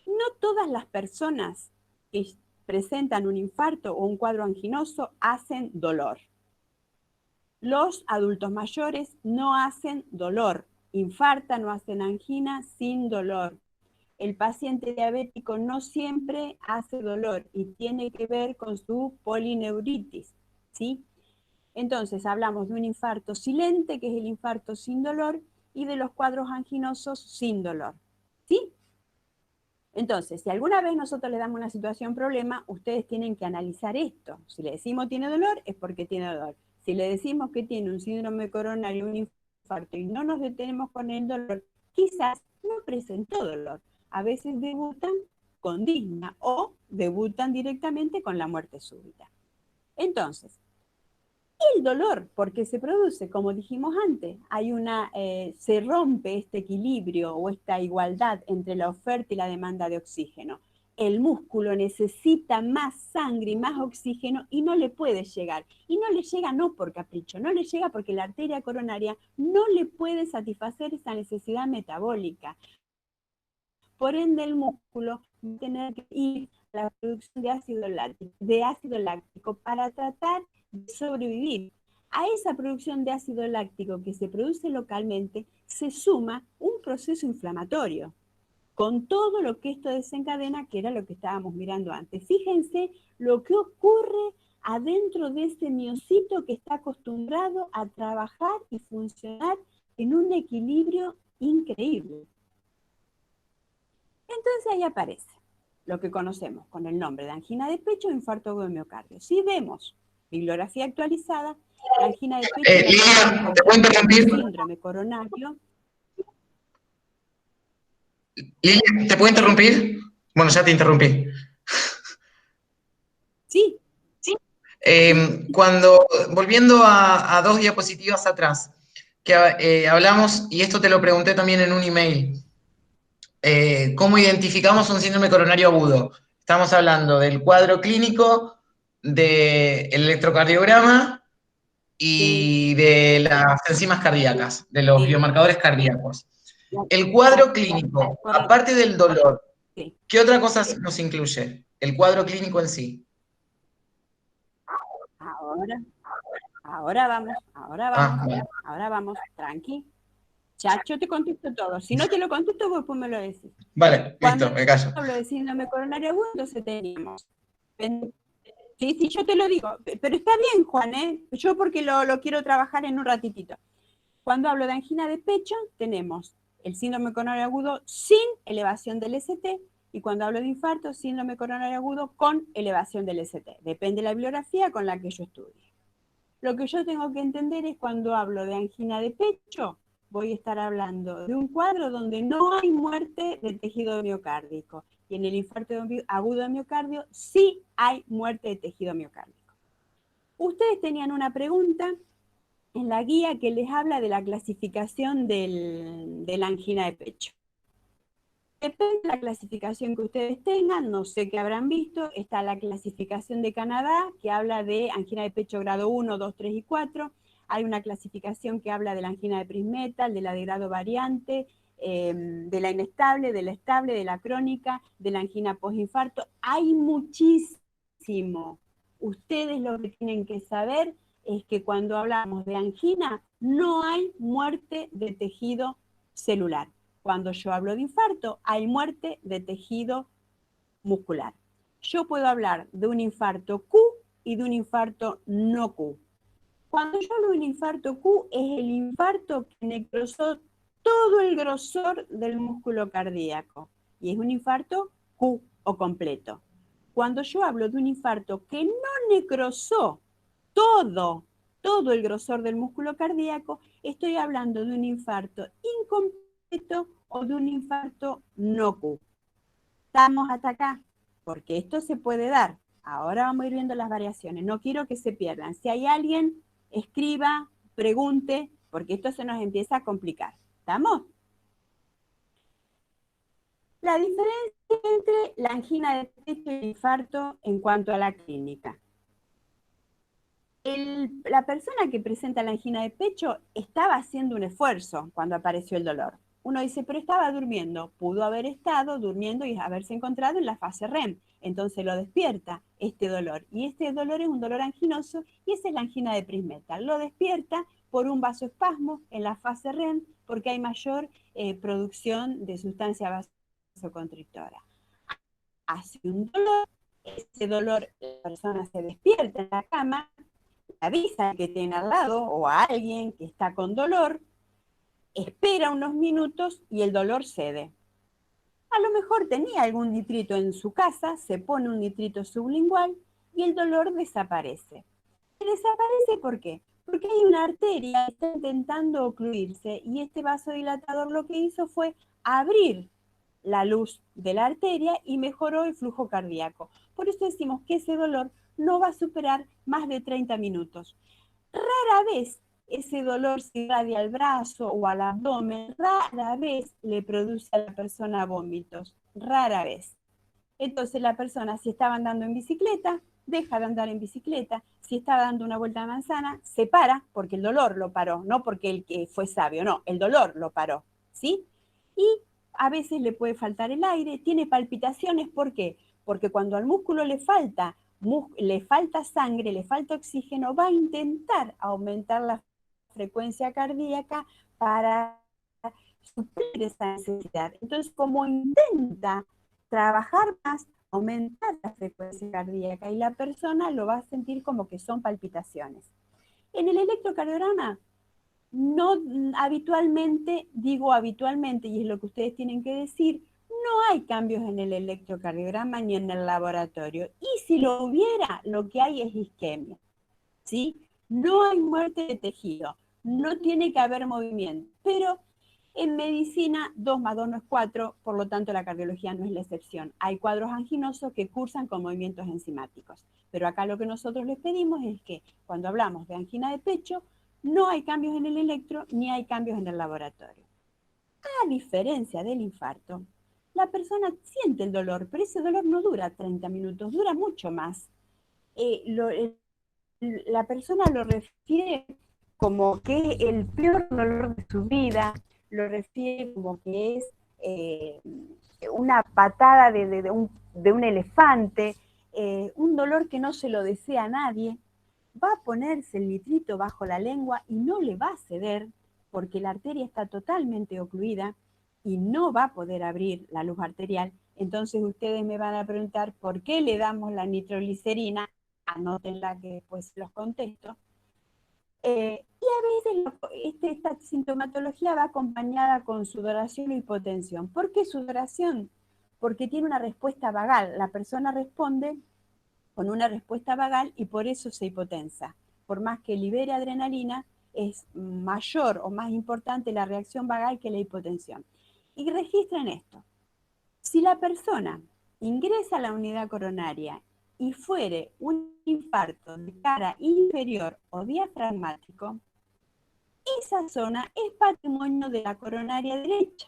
No todas las personas que presentan un infarto o un cuadro anginoso hacen dolor. Los adultos mayores no hacen dolor, infartan o hacen angina sin dolor. El paciente diabético no siempre hace dolor y tiene que ver con su polineuritis, ¿sí? Entonces hablamos de un infarto silente, que es el infarto sin dolor, y de los cuadros anginosos sin dolor, ¿sí? Entonces, si alguna vez nosotros le damos una situación problema, ustedes tienen que analizar esto. Si le decimos tiene dolor, es porque tiene dolor. Si le decimos que tiene un síndrome coronario, un infarto, y no nos detenemos con el dolor, quizás no presentó dolor. A veces debutan con disnea o debutan directamente con la muerte súbita. Entonces, el dolor, porque se produce, como dijimos antes, se rompe este equilibrio o esta igualdad entre la oferta y la demanda de oxígeno. El músculo necesita más sangre y más oxígeno y no le puede llegar. Y no le llega no por capricho, no le llega porque la arteria coronaria no le puede satisfacer esa necesidad metabólica. Por ende, el músculo va a tener que ir a la producción de ácido láctico para tratar de sobrevivir. A esa producción de ácido láctico que se produce localmente se suma un proceso inflamatorio, con todo lo que esto desencadena, que era lo que estábamos mirando antes. Fíjense lo que ocurre adentro de ese miocito que está acostumbrado a trabajar y funcionar en un equilibrio increíble. Entonces ahí aparece lo que conocemos con el nombre de angina de pecho o infarto agudo de miocardio. Si vemos bibliografía actualizada, la angina de pecho Lilia, ¿te puedo interrumpir? síndrome coronario. Lilia, ¿te puedo interrumpir? Bueno, ya te interrumpí. Sí. Volviendo a dos diapositivas atrás, que hablamos, y esto te lo pregunté también en un email, ¿cómo identificamos un síndrome coronario agudo? Estamos hablando del cuadro clínico, del electrocardiograma y de las enzimas cardíacas, de los biomarcadores cardíacos. El cuadro clínico, aparte del dolor, ¿qué otra cosa nos incluye? El cuadro clínico en sí. Ahora vamos, tranqui. Ya, yo te contesto todo. Si no te lo contesto, vos después me lo decís. Vale, listo, me callo. Cuando hablo de síndrome coronario agudo, entonces teníamos. Sí, yo te lo digo. Pero está bien, Juan, ¿eh? Yo porque lo quiero trabajar en un ratitito. Cuando hablo de angina de pecho, tenemos el síndrome coronario agudo sin elevación del ST Y cuando hablo de infarto, síndrome coronario agudo con elevación del ST. Depende de la bibliografía con la que yo estudie. Lo que yo tengo que entender es cuando hablo de angina de pecho, voy a estar hablando de un cuadro donde no hay muerte del tejido miocárdico. Y en el infarto agudo de miocardio sí hay muerte de tejido miocárdico. Ustedes tenían una pregunta en la guía que les habla de la clasificación de la angina de pecho. Depende de la clasificación que ustedes tengan, no sé qué habrán visto, está la clasificación de Canadá, que habla de angina de pecho grado 1, 2, 3 y 4. Hay una clasificación que habla de la angina de Prismetal, de la de grado variante, de la inestable, de la estable, de la crónica, de la angina postinfarto. Hay muchísimo. Ustedes lo que tienen que saber es que cuando hablamos de angina, no hay muerte de tejido celular. Cuando yo hablo de infarto, hay muerte de tejido muscular. Yo puedo hablar de un infarto Q y de un infarto no Q. Cuando yo hablo de un infarto Q, es el infarto que necrosó todo el grosor del músculo cardíaco. Y es un infarto Q o completo. Cuando yo hablo de un infarto que no necrosó todo el grosor del músculo cardíaco, estoy hablando de un infarto incompleto o de un infarto no Q. ¿Estamos hasta acá? Porque esto se puede dar. Ahora vamos a ir viendo las variaciones. No quiero que se pierdan. Si hay alguien, escriba, pregunte, porque esto se nos empieza a complicar. ¿Estamos? La diferencia entre la angina de pecho y el infarto en cuanto a la clínica. La persona que presenta la angina de pecho estaba haciendo un esfuerzo cuando apareció el dolor. Uno dice, pero estaba durmiendo. Pudo haber estado durmiendo y haberse encontrado en la fase REM. Entonces lo despierta este dolor. Y este dolor es un dolor anginoso y esa es la angina de Prismetal. Lo despierta por un vasoespasmo en la fase REM porque hay mayor producción de sustancia vasoconstrictora. Hace un dolor, ese dolor, la persona se despierta en la cama, avisa que tiene al lado o a alguien que está con dolor, espera unos minutos y el dolor cede. A lo mejor tenía algún nitrito en su casa, se pone un nitrito sublingual y el dolor desaparece. ¿Desaparece por qué? Porque hay una arteria que está intentando ocluirse y este vasodilatador lo que hizo fue abrir la luz de la arteria y mejoró el flujo cardíaco. Por eso decimos que ese dolor no va a superar más de 30 minutos. Rara vez ese dolor se irradia al brazo o al abdomen, rara vez le produce a la persona vómitos, rara vez. Entonces la persona, si estaba andando en bicicleta, deja de andar en bicicleta. Si está dando una vuelta de manzana, se para porque el dolor lo paró, no porque el que fue sabio, no, el dolor lo paró, ¿sí? Y a veces le puede faltar el aire, tiene palpitaciones, ¿por qué? Porque cuando al músculo le falta sangre, le falta oxígeno, va a intentar aumentar la frecuencia cardíaca para suplir esa necesidad. Entonces, como intenta trabajar más, aumentar la frecuencia cardíaca y la persona lo va a sentir como que son palpitaciones. En el electrocardiograma, no habitualmente, digo habitualmente, y es lo que ustedes tienen que decir, no hay cambios en el electrocardiograma ni en el laboratorio. Y si lo hubiera, lo que hay es isquemia, ¿sí? No hay muerte de tejido, no tiene que haber movimiento, pero en medicina 2 más 2 no es 4, por lo tanto la cardiología no es la excepción. Hay cuadros anginosos que cursan con movimientos enzimáticos, pero acá lo que nosotros les pedimos es que cuando hablamos de angina de pecho, no hay cambios en el electro ni hay cambios en el laboratorio. A diferencia del infarto, la persona siente el dolor, pero ese dolor no dura 30 minutos, dura mucho más. La persona lo refiere como que el peor dolor de su vida, lo refiere como que es una patada de un elefante, un dolor que no se lo desea a nadie. Va a ponerse el nitrito bajo la lengua y no le va a ceder porque la arteria está totalmente ocluida y no va a poder abrir la luz arterial. Entonces ustedes me van a preguntar por qué le damos la nitroglicerina, anótenla que después los contesto. Y a veces esta sintomatología va acompañada con sudoración o hipotensión. ¿Por qué sudoración? porque tiene una respuesta vagal. La persona responde con una respuesta vagal y por eso se hipotensa. Por más que libere adrenalina, es mayor o más importante la reacción vagal que la hipotensión. Y registren esto. Si la persona ingresa a la unidad coronaria y fuere un infarto de cara inferior o diafragmático, esa zona es patrimonio de la coronaria derecha.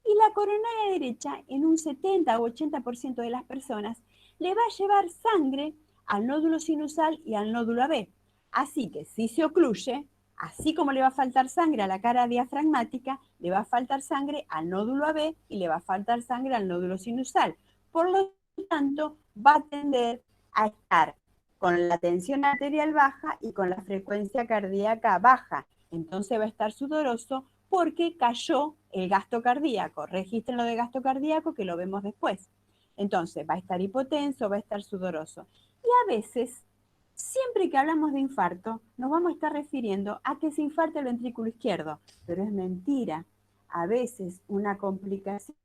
Y la coronaria derecha, en un 70 o 80% de las personas, le va a llevar sangre al nódulo sinusal y al nódulo AB. Así que si se ocluye, así como le va a faltar sangre a la cara diafragmática, le va a faltar sangre al nódulo AB y le va a faltar sangre al nódulo sinusal. Por lo tanto, va a tender a estar con la tensión arterial baja y con la frecuencia cardíaca baja. Entonces va a estar sudoroso porque cayó el gasto cardíaco. Registren lo de gasto cardíaco que lo vemos después. Entonces va a estar hipotenso, va a estar sudoroso. Y a veces, siempre que hablamos de infarto, nos vamos a estar refiriendo a que se infarte el ventrículo izquierdo, pero es mentira. A veces una complicación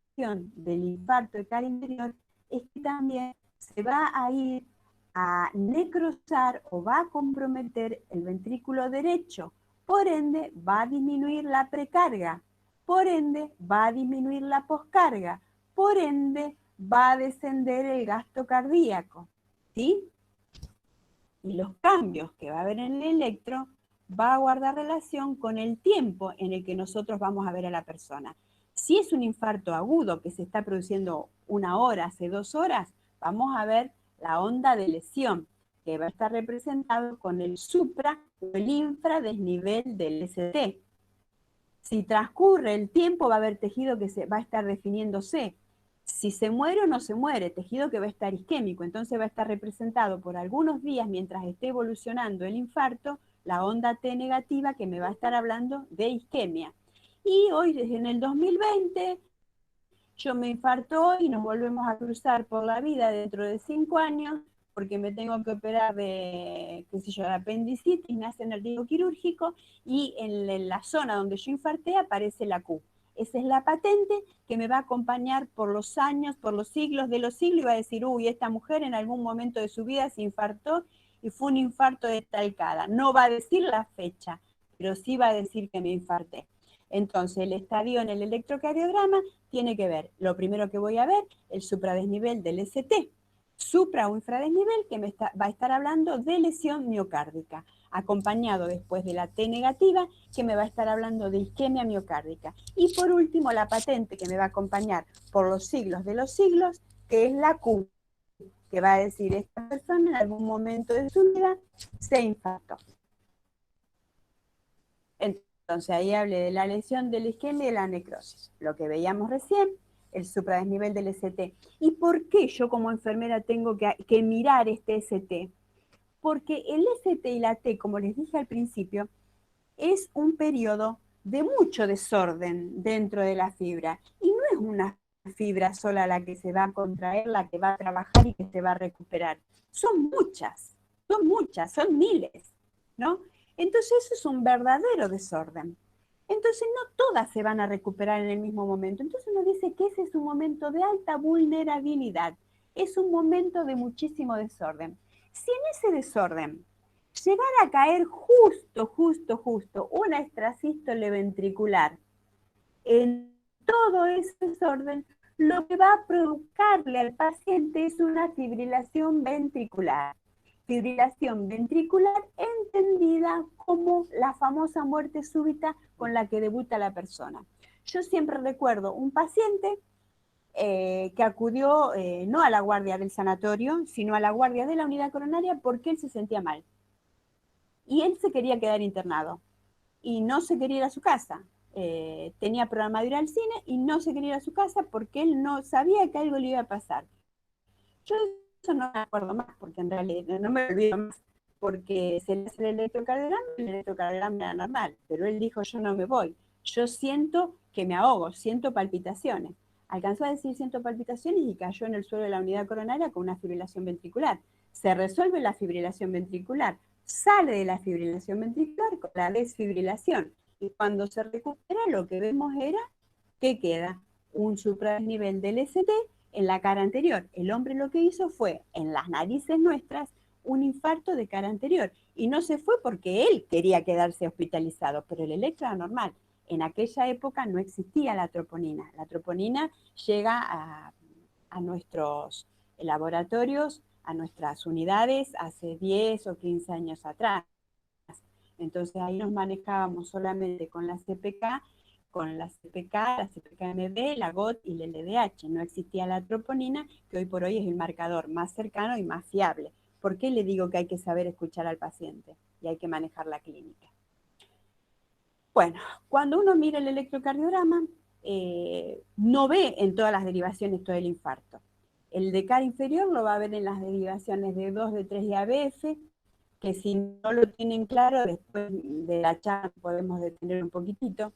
del infarto de cara inferior es que también se va a ir a necrosar o va a comprometer el ventrículo derecho. Por ende, va a disminuir la precarga. Por ende, va a disminuir la poscarga. Por ende, va a descender el gasto cardíaco. ¿Sí? Y los cambios que va a haber en el electro va a guardar relación con el tiempo en el que nosotros vamos a ver a la persona. Si es un infarto agudo que se está produciendo 1 hora, hace 2 horas, vamos a ver la onda de lesión, que va a estar representado con el supra o el infradesnivel del ST. Si transcurre el tiempo, va a haber tejido que se va a estar definiéndose. Si se muere o no se muere, tejido que va a estar isquémico, entonces va a estar representado por algunos días mientras esté evolucionando el infarto, la onda T negativa que me va a estar hablando de isquemia. Y hoy, desde en el 2020, yo me infarto hoy y nos volvemos a cruzar por la vida dentro de 5 años, porque me tengo que operar de, qué sé yo, de apendicitis, me hacen el riego quirúrgico y en la zona donde yo infarté aparece la Q. Esa es la patente que me va a acompañar por los años, por los siglos de los siglos, y va a decir, uy, esta mujer en algún momento de su vida se infartó y fue un infarto de tal cara. No va a decir la fecha, pero sí va a decir que me infarté. Entonces, el estadio en el electrocardiograma tiene que ver, lo primero que voy a ver, el supradesnivel del ST, supra o infradesnivel, que va a estar hablando de lesión miocárdica, acompañado después de la T negativa, que me va a estar hablando de isquemia miocárdica. Y por último, la patente que me va a acompañar por los siglos de los siglos, que es la Q, que va a decir, esta persona en algún momento de su vida se infartó. Entonces ahí hablé de la lesión de la isquemia y de la necrosis, lo que veíamos recién, el supradesnivel del ST. ¿Y por qué yo como enfermera tengo que mirar este ST? Porque el ST y la T, como les dije al principio, es un periodo de mucho desorden dentro de la fibra. Y no es una fibra sola la que se va a contraer, la que va a trabajar y que se va a recuperar. Son muchas, son miles, ¿no? Entonces eso es un verdadero desorden. Entonces no todas se van a recuperar en el mismo momento. Entonces uno dice que ese es un momento de alta vulnerabilidad. Es un momento de muchísimo desorden. Si en ese desorden llegara a caer justo una extrasístole ventricular en todo ese desorden, lo que va a provocarle al paciente es una fibrilación ventricular. Fibrilación ventricular entendida como la famosa muerte súbita con la que debuta la persona. Yo siempre recuerdo un paciente que acudió no a la guardia del sanatorio, sino a la guardia de la unidad coronaria porque él se sentía mal. Y él se quería quedar internado y no se quería ir a su casa. Tenía programado ir al cine y no se quería ir a su casa porque él no sabía que algo le iba a pasar. Yo eso no me acuerdo más, porque en realidad no me olvido más, porque se le hace el electrocardiograma era normal, pero él dijo, yo no me voy, yo siento que me ahogo, siento palpitaciones. Alcanzó a decir siento palpitaciones y cayó en el suelo de la unidad coronaria con una fibrilación ventricular. Se resuelve la fibrilación ventricular, sale de la fibrilación ventricular con la desfibrilación. Y cuando se recupera, lo que vemos era que queda un supradesnivel del ST en la cara anterior. El hombre lo que hizo fue, en las narices nuestras, un infarto de cara anterior. Y no se fue porque él quería quedarse hospitalizado, pero el electro era normal. En aquella época no existía la troponina. La troponina llega a nuestros laboratorios, a nuestras unidades, hace 10 o 15 años atrás. Entonces ahí nos manejábamos solamente con la CPK, la CPK-MB, la GOT y el LDH. No existía la troponina, que hoy por hoy es el marcador más cercano y más fiable. ¿Por qué le digo que hay que saber escuchar al paciente y hay que manejar la clínica? Bueno, cuando uno mira el electrocardiograma, no ve en todas las derivaciones todo el infarto. El de cara inferior lo va a ver en las derivaciones de 2, de 3 y ABF, que si no lo tienen claro, después de la charla podemos detener un poquitito,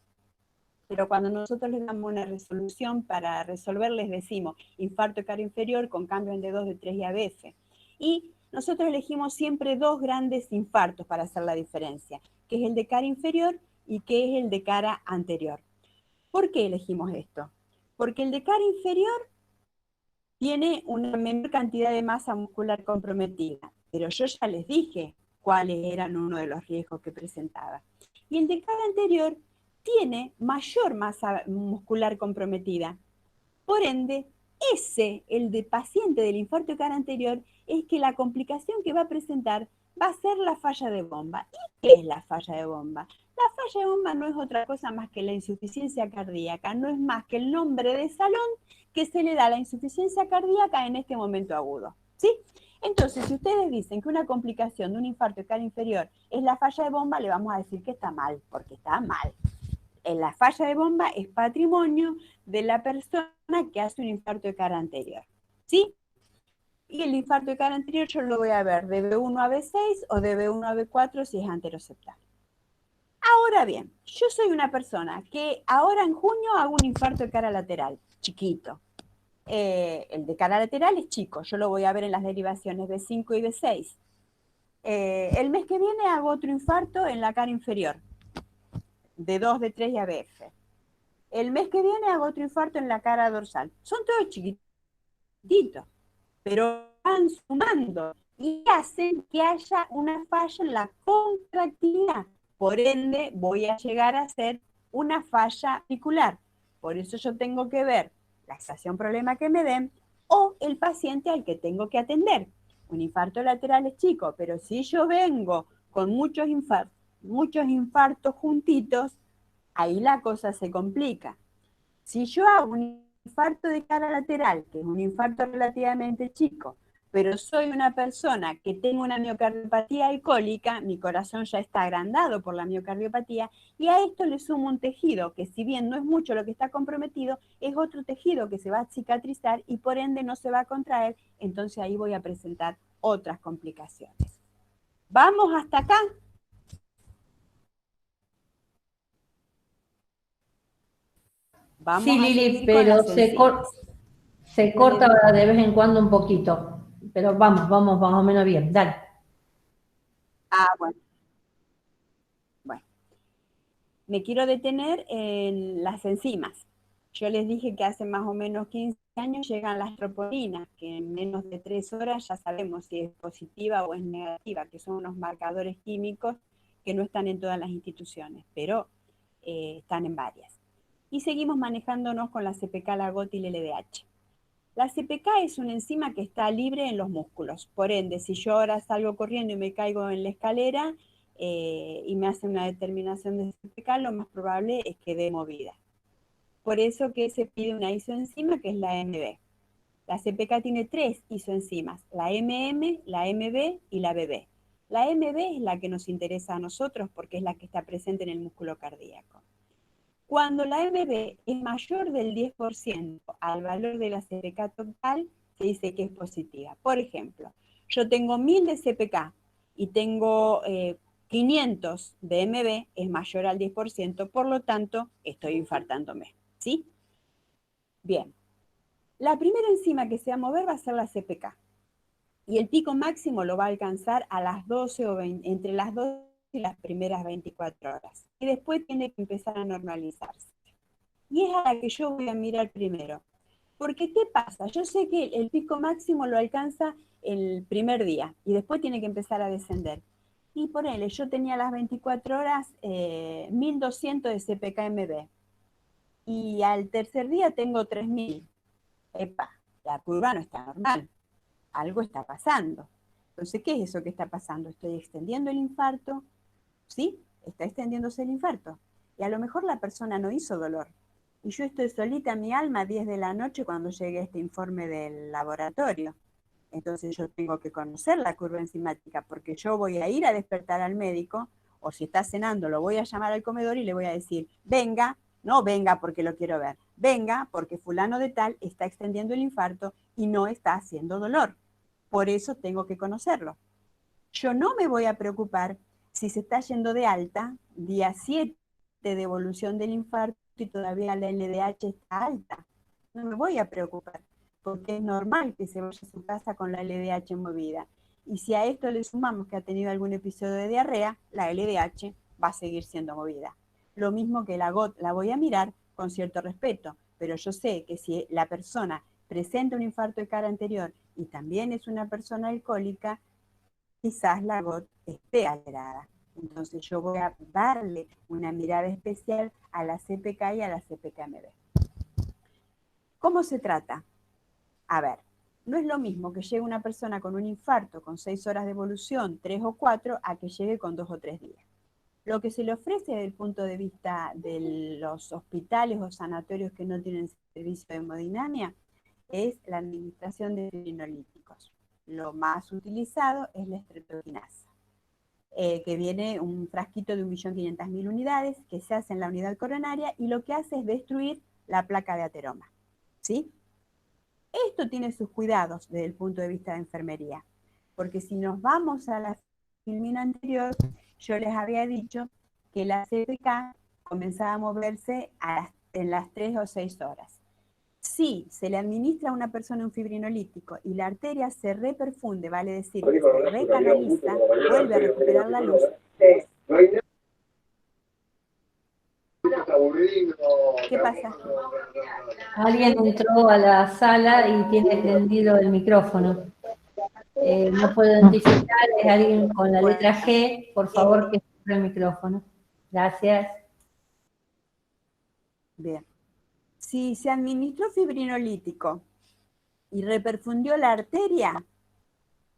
pero cuando nosotros les damos una resolución para resolver, les decimos infarto de cara inferior con cambio en D2, D3 y ABF. Y nosotros elegimos siempre dos grandes infartos para hacer la diferencia, que es el de cara inferior y que es el de cara anterior. ¿Por qué elegimos esto? Porque el de cara inferior tiene una menor cantidad de masa muscular comprometida, pero yo ya les dije cuáles eran uno de los riesgos que presentaba. Y el de cara anterior tiene mayor masa muscular comprometida. Por ende, el de paciente del infarto de cara anterior, es que la complicación que va a presentar va a ser la falla de bomba. ¿Y qué es la falla de bomba? La falla de bomba no es otra cosa más que la insuficiencia cardíaca, no es más que el nombre de salón que se le da a la insuficiencia cardíaca en este momento agudo, ¿sí? Entonces, si ustedes dicen que una complicación de un infarto de cara inferior es la falla de bomba, le vamos a decir que está mal, porque está mal. La falla de bomba es patrimonio de la persona que hace un infarto de cara anterior, ¿sí? Y el infarto de cara anterior yo lo voy a ver de B1 a B6 o de B1 a B4 si es anteroseptal. Ahora bien, yo soy una persona que ahora en junio hago un infarto de cara lateral, chiquito. El de cara lateral es chico, yo lo voy a ver en las derivaciones B5 y B6. El mes que viene hago otro infarto en la cara inferior, de 2, de 3 y ABF. El mes que viene hago otro infarto en la cara dorsal. Son todos chiquititos, pero van sumando y hacen que haya una falla en la contractilidad. Por ende, voy a llegar a hacer una falla articular. Por eso yo tengo que ver la exacción problema que me den o el paciente al que tengo que atender. Un infarto lateral es chico, pero si yo vengo con muchos infartos juntitos, ahí la cosa se complica. Si yo hago un infarto de cara lateral, que es un infarto relativamente chico, pero soy una persona que tengo una miocardiopatía alcohólica, mi corazón ya está agrandado por la miocardiopatía, y a esto le sumo un tejido que, si bien no es mucho lo que está comprometido, es otro tejido que se va a cicatrizar y por ende no se va a contraer, entonces ahí voy a presentar otras complicaciones. ¿Vamos hasta acá? Vamos Sí, a Lili, seguir pero con las enzimas. se corta de vez en cuando un poquito. Pero vamos más o menos bien. Dale. Bueno. Me quiero detener en las enzimas. Yo les dije que hace más o menos 15 años llegan las troponinas, que en menos de 3 horas ya sabemos si es positiva o es negativa, que son unos marcadores químicos que no están en todas las instituciones, pero están en varias. Y seguimos manejándonos con la CPK, la GOT y el LDH. La CPK es una enzima que está libre en los músculos. Por ende, si yo ahora salgo corriendo y me caigo en la escalera y me hace una determinación de CPK, lo más probable es que dé movida. Por eso que se pide una isoenzima que es la MB. La CPK tiene 3 isoenzimas, la MM, la MB y la BB. La MB es la que nos interesa a nosotros porque es la que está presente en el músculo cardíaco. Cuando la MB es mayor del 10% al valor de la CPK total, se dice que es positiva. Por ejemplo, yo tengo 1000 de CPK y tengo 500 de MB, es mayor al 10%, por lo tanto, estoy infartándome, ¿sí? Bien. La primera enzima que se va a mover va a ser la CPK. Y el pico máximo lo va a alcanzar a las 12 o 20, entre las 12 y las primeras 24 horas. Y después tiene que empezar a normalizarse. Y es a la que yo voy a mirar primero. Porque, ¿qué pasa? Yo sé que el pico máximo lo alcanza el primer día y después tiene que empezar a descender. Y ponele, yo tenía las 24 horas 1200 de CPK-MB y al tercer día tengo 3000. Epa, la curva no está normal, algo está pasando. Entonces, ¿qué es eso que está pasando? Estoy extendiendo el infarto, ¿sí? Está extendiéndose el infarto. Y a lo mejor la persona no hizo dolor. Y yo estoy solita en mi alma a 10 de la noche cuando llegue este informe del laboratorio. Entonces yo tengo que conocer la curva enzimática porque yo voy a ir a despertar al médico, o si está cenando lo voy a llamar al comedor y le voy a decir, venga, no venga porque lo quiero ver, venga porque fulano de tal está extendiendo el infarto y no está haciendo dolor. Por eso tengo que conocerlo. Yo no me voy a preocupar si se está yendo de alta, día 7 de evolución del infarto y todavía la LDH está alta. No me voy a preocupar, porque es normal que se vaya a su casa con la LDH movida. Y si a esto le sumamos que ha tenido algún episodio de diarrea, la LDH va a seguir siendo movida. Lo mismo que la GOT la voy a mirar con cierto respeto, pero yo sé que si la persona presenta un infarto de cara anterior y también es una persona alcohólica, quizás la GOT esté alterada. Entonces yo voy a darle una mirada especial a la CPK y a la CPK-MB. ¿Cómo se trata? A ver, no es lo mismo que llegue una persona con un infarto con 6 horas de evolución, 3 o 4, a que llegue con 2 o 3 días. Lo que se le ofrece desde el punto de vista de los hospitales o sanatorios que no tienen servicio de hemodinamia es la administración de fibrinolíticos. Lo más utilizado es la estreptokinasa, que viene un frasquito de 1.500.000 unidades que se hace en la unidad coronaria y lo que hace es destruir la placa de ateroma. ¿Sí? Esto tiene sus cuidados desde el punto de vista de enfermería, porque si nos vamos a la filmina anterior, yo les había dicho que la CPK comenzaba a moverse en las 3 o 6 horas. Si se le administra a una persona un fibrinolítico y la arteria se reperfunde, vale decir que se recanaliza, vuelve a recuperar la luz. ¿Qué pasa? Alguien entró a la sala y tiene prendido el micrófono. No puedo identificar, es alguien con la letra G, por favor que cierre el micrófono. Gracias. Bien. Si se administró fibrinolítico y reperfundió la arteria,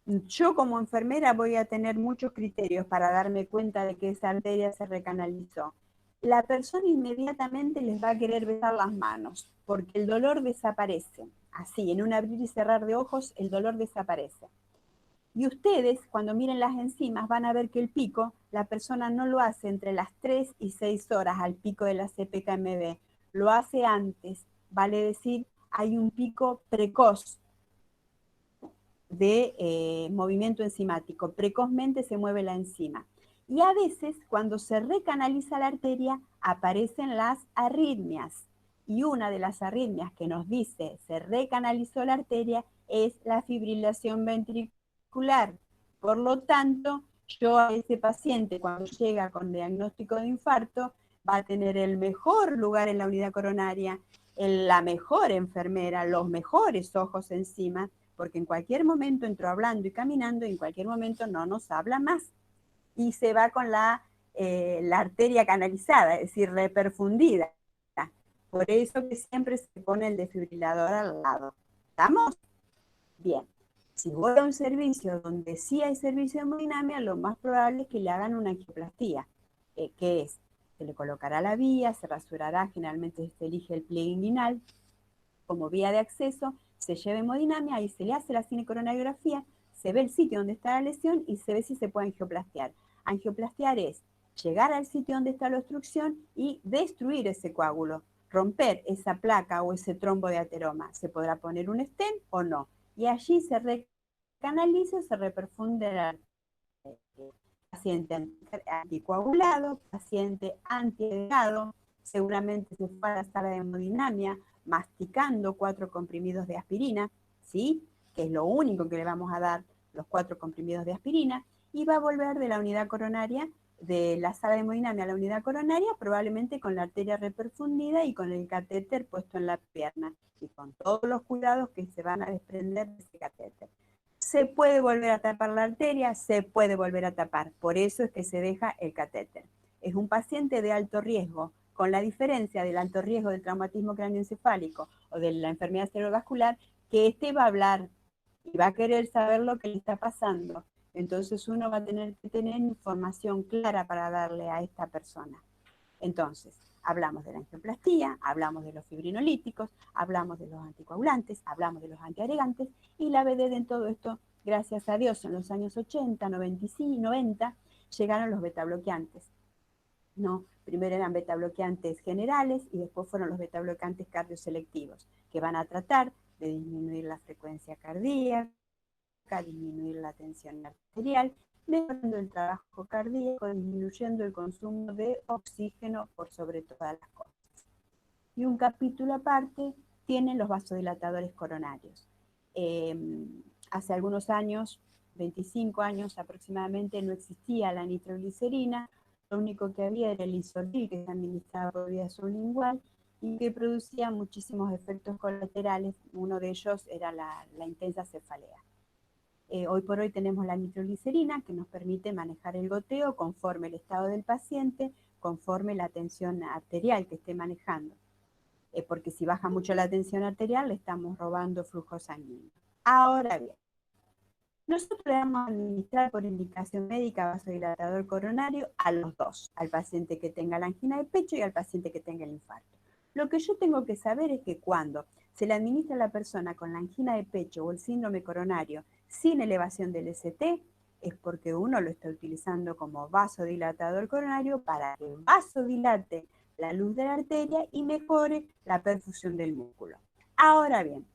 yo como enfermera voy a tener muchos criterios para darme cuenta de que esa arteria se recanalizó. La persona inmediatamente les va a querer besar las manos, porque el dolor desaparece. Así, en un abrir y cerrar de ojos, el dolor desaparece. Y ustedes, cuando miren las enzimas, van a ver que el pico, la persona no lo hace entre las 3 y 6 horas al pico de la CPK-MB, lo hace antes, vale decir, hay un pico precoz de movimiento enzimático, precozmente se mueve la enzima. Y a veces, cuando se recanaliza la arteria, aparecen las arritmias. Y una de las arritmias que nos dice se recanalizó la arteria es la fibrilación ventricular. Por lo tanto, yo a ese paciente, cuando llega con diagnóstico de infarto, va a tener el mejor lugar en la unidad coronaria, la mejor enfermera, los mejores ojos encima, porque en cualquier momento entró hablando y caminando y en cualquier momento no nos habla más. Y se va con la arteria canalizada, es decir, reperfundida. Por eso que siempre se pone el desfibrilador al lado. ¿Estamos? Bien. Si voy a un servicio donde sí hay servicio de hemodinamia, lo más probable es que le hagan una angioplastía, que es, se le colocará la vía, se rasurará, generalmente se elige el pliegue inguinal como vía de acceso, se lleva hemodinamia, ahí se le hace la cinecoronariografía, se ve el sitio donde está la lesión y se ve si se puede angioplastear. Angioplastear es llegar al sitio donde está la obstrucción y destruir ese coágulo, romper esa placa o ese trombo de ateroma. Se podrá poner un stent o no. Y allí se recanaliza, se reperfunde el paciente anticoagulado, paciente antiedado, seguramente se fue a la sala de hemodinamia, masticando 4 comprimidos de aspirina, ¿sí? Que es lo único que le vamos a dar, los 4 comprimidos de aspirina, y va a volver de la unidad coronaria de la sala de hemodinamia a la unidad coronaria, probablemente con la arteria reperfundida y con el catéter puesto en la pierna, y con todos los cuidados que se van a desprender de ese catéter. Se puede volver a tapar la arteria, se puede volver a tapar, por eso es que se deja el catéter. Es un paciente de alto riesgo, con la diferencia del alto riesgo del traumatismo cráneoencefálico o de la enfermedad cerebrovascular, que este va a hablar y va a querer saber lo que le está pasando. Entonces uno va a tener que tener información clara para darle a esta persona. Entonces, hablamos de la angioplastía, hablamos de los fibrinolíticos, hablamos de los anticoagulantes, hablamos de los antiagregantes, y la BD en todo esto, gracias a Dios, en los años 80, 90, llegaron los betabloqueantes. No, primero eran betabloqueantes generales y después fueron los betabloqueantes cardioselectivos, que van a tratar de disminuir la frecuencia cardíaca, disminuir la tensión arterial, mejorando el trabajo cardíaco, disminuyendo el consumo de oxígeno por sobre todas las cosas. Y un capítulo aparte tienen los vasodilatadores coronarios. Hace algunos años, 25 años aproximadamente, no existía la nitroglicerina, lo único que había era el Isoril, que se administraba por vía sublingual y que producía muchísimos efectos colaterales. Uno de ellos era la intensa cefalea. Hoy por hoy tenemos la nitroglicerina, que nos permite manejar el goteo conforme el estado del paciente, conforme la tensión arterial que esté manejando. Porque si baja mucho la tensión arterial, le estamos robando flujo sanguíneo. Ahora bien, nosotros le vamos a administrar por indicación médica vasodilatador coronario a los dos, al paciente que tenga la angina de pecho y al paciente que tenga el infarto. Lo que yo tengo que saber es que cuando se le administra a la persona con la angina de pecho o el síndrome coronario sin elevación del ST, es porque uno lo está utilizando como vasodilatador coronario para que vasodilate la luz de la arteria y mejore la perfusión del músculo. Ahora bien,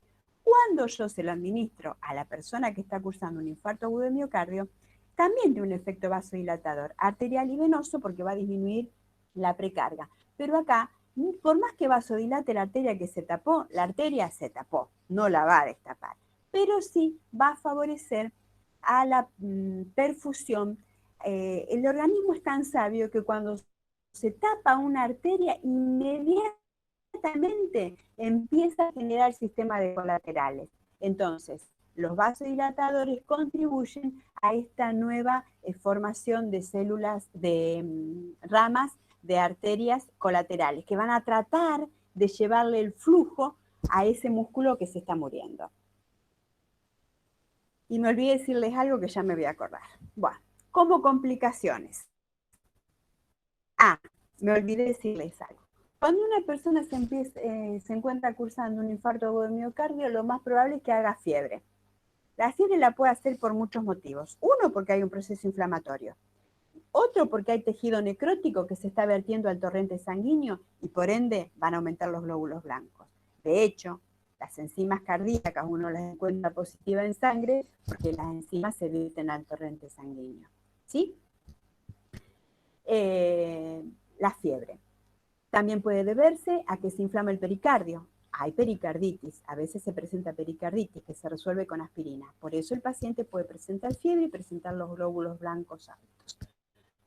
cuando yo se lo administro a la persona que está cursando un infarto agudo de miocardio, también tiene un efecto vasodilatador arterial y venoso porque va a disminuir la precarga. Pero acá, por más que vasodilate la arteria que se tapó, la arteria se tapó, no la va a destapar. Pero sí va a favorecer a la perfusión. El organismo es tan sabio que cuando se tapa una arteria, inmediatamente empieza a generar sistema de colaterales. Entonces, los vasodilatadores contribuyen a esta nueva formación de células, de ramas de arterias colaterales, que van a tratar de llevarle el flujo a ese músculo que se está muriendo. Y me olvidé decirles algo que ya me voy a acordar. Bueno, como complicaciones. Me olvidé decirles algo. Cuando una persona se encuentra cursando un infarto agudo de miocardio, lo más probable es que haga fiebre. La fiebre la puede hacer por muchos motivos. Uno, porque hay un proceso inflamatorio. Otro, porque hay tejido necrótico que se está vertiendo al torrente sanguíneo y por ende van a aumentar los glóbulos blancos. De hecho, las enzimas cardíacas uno las encuentra positivas en sangre porque las enzimas se vierten al torrente sanguíneo. ¿Sí? La fiebre. También puede deberse a que se inflama el pericardio. Hay pericarditis, a veces se presenta pericarditis que se resuelve con aspirina. Por eso el paciente puede presentar fiebre y presentar los glóbulos blancos altos.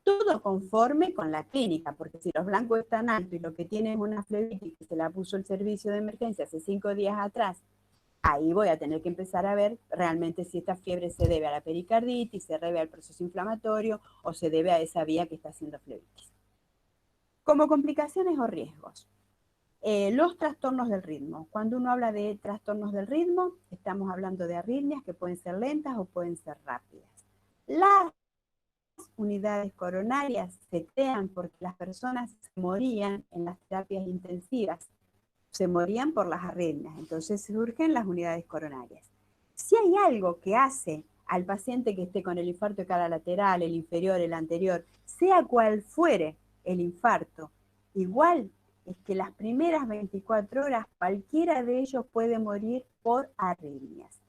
Todo conforme con la clínica, porque si los blancos están altos y lo que tiene es una flebitis que se la puso el servicio de emergencia hace 5 días atrás, ahí voy a tener que empezar a ver realmente si esta fiebre se debe a la pericarditis, se debe al proceso inflamatorio o se debe a esa vía que está haciendo flebitis. Como complicaciones o riesgos, los trastornos del ritmo. Cuando uno habla de trastornos del ritmo, estamos hablando de arritmias que pueden ser lentas o pueden ser rápidas. Las unidades coronarias se crean porque las personas se morían en las terapias intensivas, se morían por las arritmias, entonces surgen las unidades coronarias. Si hay algo que hace al paciente que esté con el infarto de cara lateral, el inferior, el anterior, sea cual fuere el infarto, igual es que las primeras 24 horas cualquiera de ellos puede morir por arritmias.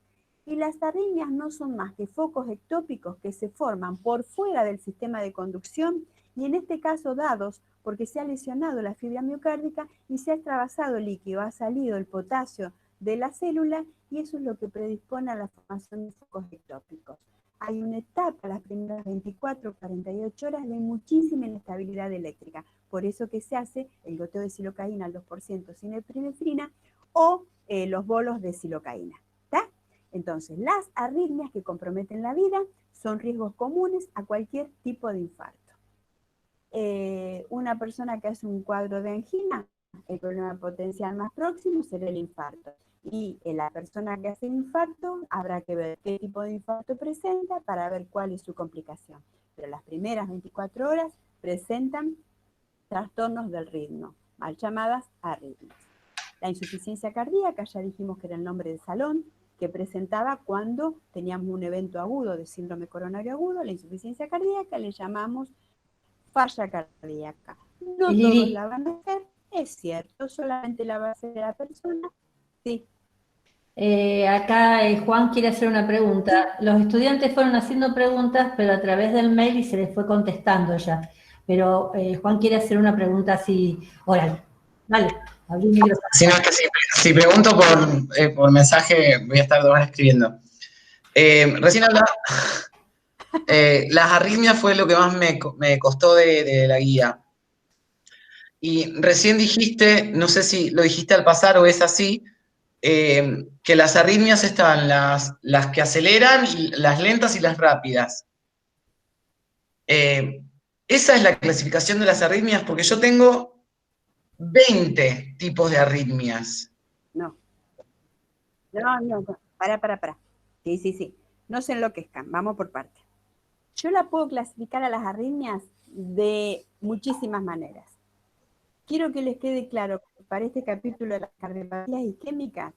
Y las arritmias no son más que focos ectópicos que se forman por fuera del sistema de conducción y en este caso dados porque se ha lesionado la fibra miocárdica y se ha extravasado el líquido, ha salido el potasio de la célula y eso es lo que predispone a la formación de focos ectópicos. hay una etapa, las primeras 24, 48 horas, de muchísima inestabilidad eléctrica. Por eso que se hace el goteo de silocaína al 2% sin epinefrina o los bolos de silocaína. ¿Está? Entonces, las arritmias que comprometen la vida son riesgos comunes a cualquier tipo de infarto. Una persona que hace un cuadro de angina, el problema potencial más próximo será el infarto. Y en la persona que hace infarto, habrá que ver qué tipo de infarto presenta para ver cuál es su complicación. Pero las primeras 24 horas presentan trastornos del ritmo, mal llamadas arritmias. La insuficiencia cardíaca, ya dijimos que era el nombre de salón, que presentaba cuando teníamos un evento agudo de síndrome coronario agudo. La insuficiencia cardíaca le llamamos falla cardíaca. No todos la van a hacer, es cierto, solamente la va a hacer la persona. Sí. Acá Juan quiere hacer una pregunta. Los estudiantes fueron haciendo preguntas, pero a través del mail y se les fue contestando ya. Pero Juan quiere hacer una pregunta así oral. Dale, abrí el micrófono. Si, no, es que si pregunto por mensaje, voy a estar 2 horas escribiendo. Recién hablaba, las arritmias fue lo que más me costó de la guía. Y recién dijiste, no sé si lo dijiste al pasar o es así, que las arritmias estaban las que aceleran, y las lentas y las rápidas. Esa es la clasificación de las arritmias, porque yo tengo 20 tipos de arritmias. No, para. Sí. No se enloquezcan, vamos por partes. Yo la puedo clasificar a las arritmias de muchísimas maneras. Quiero que les quede claro que para este capítulo de las cardiopatías isquémicas,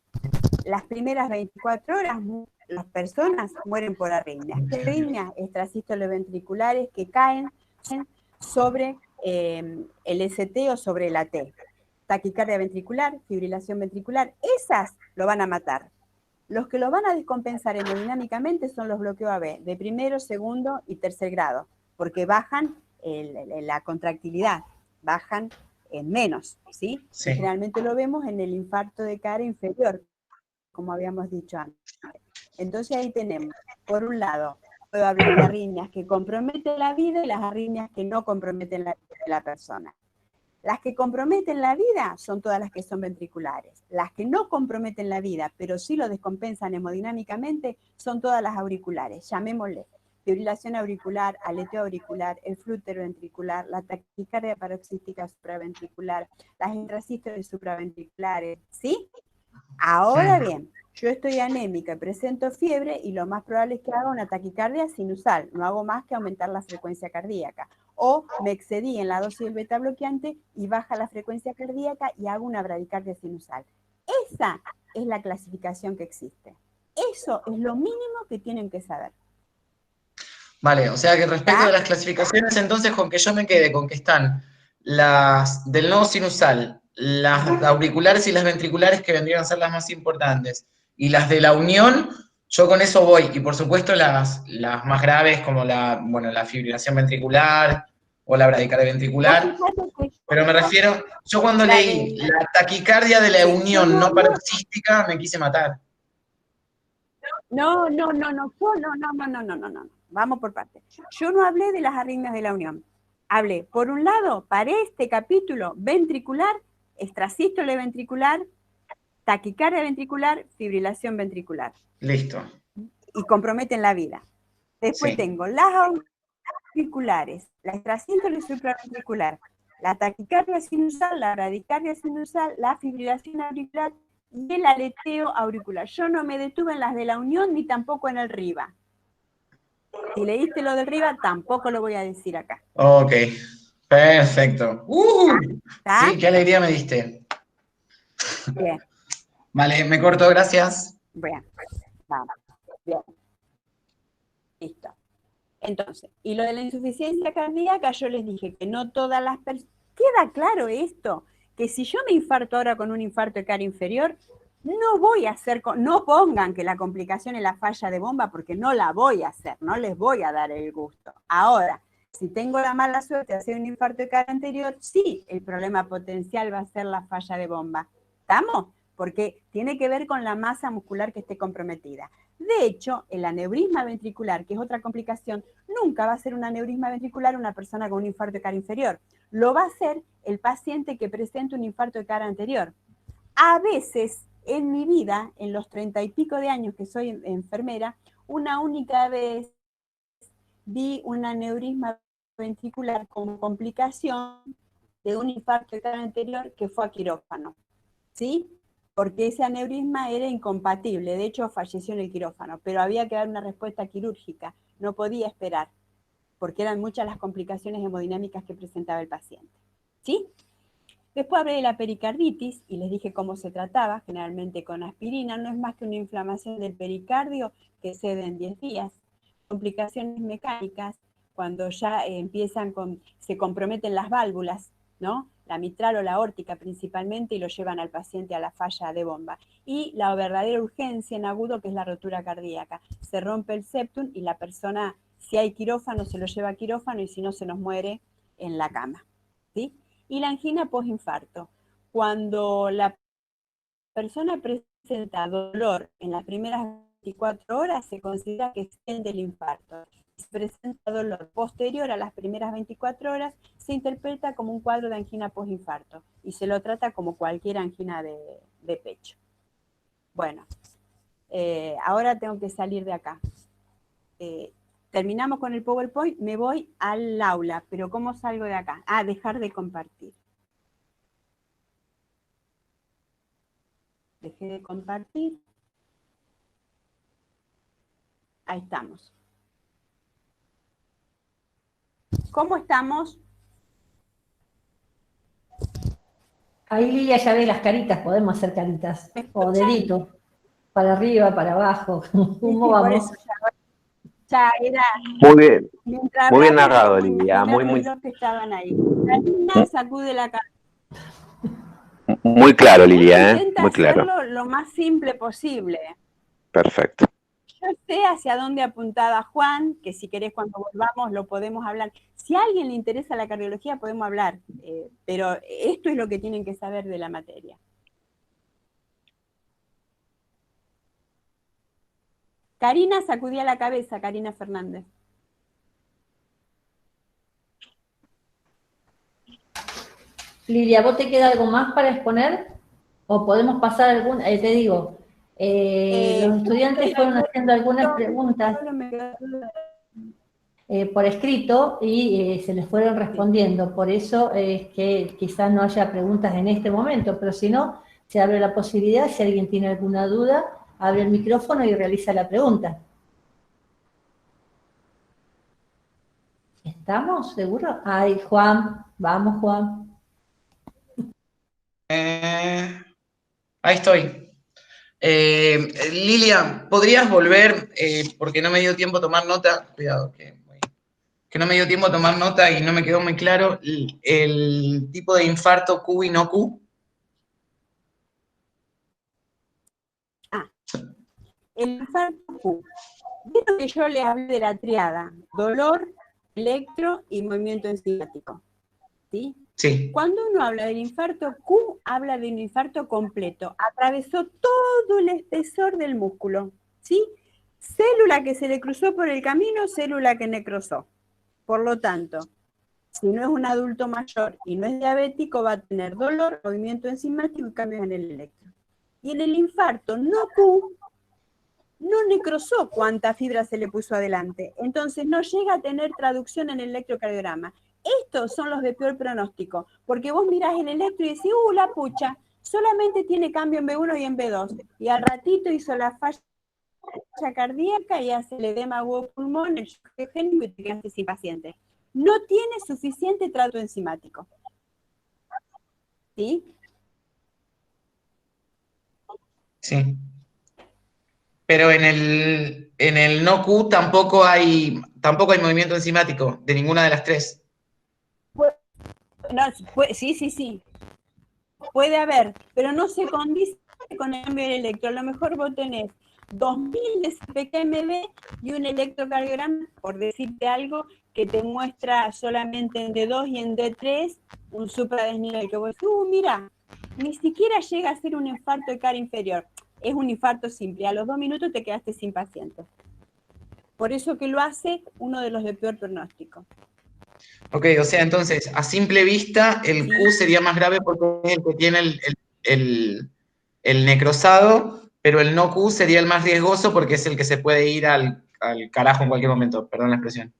las primeras 24 horas las personas mueren por arritmias. ¿Qué arritmias? Extrasístoles ventriculares que caen sobre el ST o sobre la T. Taquicardia ventricular, fibrilación ventricular, esas lo van a matar. Los que lo van a descompensar hemodinámicamente son los bloqueos AB, de primero, segundo y tercer grado, porque bajan la contractilidad, bajan en menos, ¿sí? Sí. Generalmente lo vemos en el infarto de cara inferior, como habíamos dicho antes. Entonces ahí tenemos, por un lado, puedo hablar de arritmias que comprometen la vida y las arritmias que no comprometen la vida de la persona. Las que comprometen la vida son todas las que son ventriculares. Las que no comprometen la vida, pero sí lo descompensan hemodinámicamente, son todas las auriculares. Llamémosle fibrilación auricular, aleteo auricular, el flúter ventricular, la taquicardia paroxística supraventricular, las intrasístoles supraventriculares, ¿sí? Ahora bien, yo estoy anémica, presento fiebre y lo más probable es que haga una taquicardia sinusal, no hago más que aumentar la frecuencia cardíaca. O me excedí en la dosis del beta bloqueante y baja la frecuencia cardíaca y hago una bradicardia sinusal. Esa es la clasificación que existe. Eso es lo mínimo que tienen que saber. Vale, o sea que respecto de las clasificaciones, entonces con que yo me quede con que están las del nodo sinusal, las auriculares y las ventriculares, que vendrían a ser las más importantes, y las de la unión, yo con eso voy. Y por supuesto las más graves, como la fibrilación ventricular o la bradicardia ventricular. Pero me refiero, yo cuando leí la taquicardia de la unión no paroxística, me quise matar. No. Vamos por partes. Yo no hablé de las arritmias de la unión. Hablé, por un lado, para este capítulo, ventricular, extrasístole ventricular, taquicardia ventricular, fibrilación ventricular. Listo. Y comprometen la vida. Después tengo las auriculares, la extrasístole supraventricular, la taquicardia sinusal, la bradicardia sinusal, la fibrilación auricular y el aleteo auricular. Yo no me detuve en las de la unión ni tampoco en el RIVA. Si leíste lo del RIVA, tampoco lo voy a decir acá. Ok, perfecto. Sí, qué alegría me diste. Bien. Vale, me corto, gracias. Bien, vamos. Bien. Listo. Entonces, y lo de la insuficiencia cardíaca, yo les dije que no todas las personas... ¿Queda claro esto? Que si yo me infarto ahora con un infarto de cara inferior, no voy a hacer, no pongan que la complicación es la falla de bomba, porque no la voy a hacer, no les voy a dar el gusto. Ahora, si tengo la mala suerte de hacer un infarto de cara anterior, sí, el problema potencial va a ser la falla de bomba. ¿Estamos? Porque tiene que ver con la masa muscular que esté comprometida. De hecho, el aneurisma ventricular, que es otra complicación, nunca va a ser un aneurisma ventricular una persona con un infarto de cara inferior. Lo va a ser el paciente que presenta un infarto de cara anterior. A veces, en mi vida, en los 30 y pico de años que soy enfermera, una única vez vi un aneurisma ventricular como complicación de un infarto de cara anterior que fue a quirófano, ¿sí? Porque ese aneurisma era incompatible, de hecho falleció en el quirófano, pero había que dar una respuesta quirúrgica, no podía esperar, porque eran muchas las complicaciones hemodinámicas que presentaba el paciente, ¿sí? Después hablé de la pericarditis y les dije cómo se trataba, generalmente con aspirina, no es más que una inflamación del pericardio que cede en 10 días. Complicaciones mecánicas, cuando ya se comprometen las válvulas, ¿no? La mitral o la aórtica principalmente, y lo llevan al paciente a la falla de bomba. Y la verdadera urgencia en agudo, que es la rotura cardíaca. Se rompe el septum y la persona, si hay quirófano, se lo lleva a quirófano, y si no, se nos muere en la cama, ¿sí? Y la angina postinfarto, cuando la persona presenta dolor en las primeras 24 horas, se considera que extiende el infarto. Si presenta dolor posterior a las primeras 24 horas, se interpreta como un cuadro de angina postinfarto y se lo trata como cualquier angina de pecho. Bueno, ahora tengo que salir de acá. Terminamos con el PowerPoint, me voy al aula, pero ¿cómo salgo de acá? Dejar de compartir. Dejé de compartir. Ahí estamos. ¿Cómo estamos? Ahí Lilia ya ve las caritas, podemos hacer caritas. O deditos, para arriba, para abajo. ¿Cómo vamos? Por eso ya era. Muy bien, Mientras muy bien hablaba, narrado, me Lilia. imaginé Muy, los que estaban ahí. Karina sacude la cabeza. muy claro, Lilia, Intenta muy claro. hacerlo lo más simple posible. Perfecto. Yo sé hacia dónde apuntaba Juan, que si querés cuando volvamos lo podemos hablar. Si a alguien le interesa la cardiología podemos hablar, pero esto es lo que tienen que saber de la materia. Karina sacudía la cabeza, Karina Fernández. Lilia, ¿vos te queda algo más para exponer? ¿O podemos pasar algún, te digo, los estudiantes fueron haciendo algunas preguntas por escrito y se les fueron respondiendo, por eso es que quizás no haya preguntas en este momento, pero si no, se abre la posibilidad, si alguien tiene alguna duda, abre el micrófono y realiza la pregunta. ¿Estamos seguros? Ay, Juan, vamos Juan. Ahí estoy. Lilia, ¿podrías volver? Porque no me dio tiempo a tomar nota. Cuidado, que no me dio tiempo a tomar nota y no me quedó muy claro el tipo de infarto Q y no Q. El infarto Q. Vieron que yo le hablé de la triada: dolor, electro y movimiento enzimático. ¿Sí? Sí. Cuando uno habla del infarto Q, habla de un infarto completo. Atravesó todo el espesor del músculo, ¿sí? Célula que se le cruzó por el camino, célula que necrosó. Por lo tanto, si no es un adulto mayor y no es diabético, va a tener dolor, movimiento enzimático y cambios en el electro. Y en el infarto no Q, no necrosó cuánta fibra se le puso adelante. Entonces no llega a tener traducción en el electrocardiograma. Estos son los de peor pronóstico, porque vos mirás el electro y decís, la pucha, solamente tiene cambio en B1 y en B2. Y al ratito hizo la falla cardíaca y hace el edema huevo pulmón, el shock génico y te quedaste sin paciente. No tiene suficiente trato enzimático. ¿Sí? Sí. Pero en el no Q tampoco hay movimiento enzimático de ninguna de las tres. No, sí. Puede haber, pero no se condice con el cambio del electro. A lo mejor vos tenés 2000 de CPK-MB y un electrocardiograma, por decirte algo, que te muestra solamente en D2 y en D3 un supradesnivel, que vos decís, mira, ni siquiera llega a ser un infarto de cara inferior. es un infarto simple. A los 2 minutos te quedaste sin paciente. Por eso que lo hace uno de los de peor pronóstico. Ok, o sea, entonces, a simple vista, el Q sería más grave porque es el que tiene el necrosado, pero el no Q sería el más riesgoso porque es el que se puede ir al carajo en cualquier momento, perdón la expresión.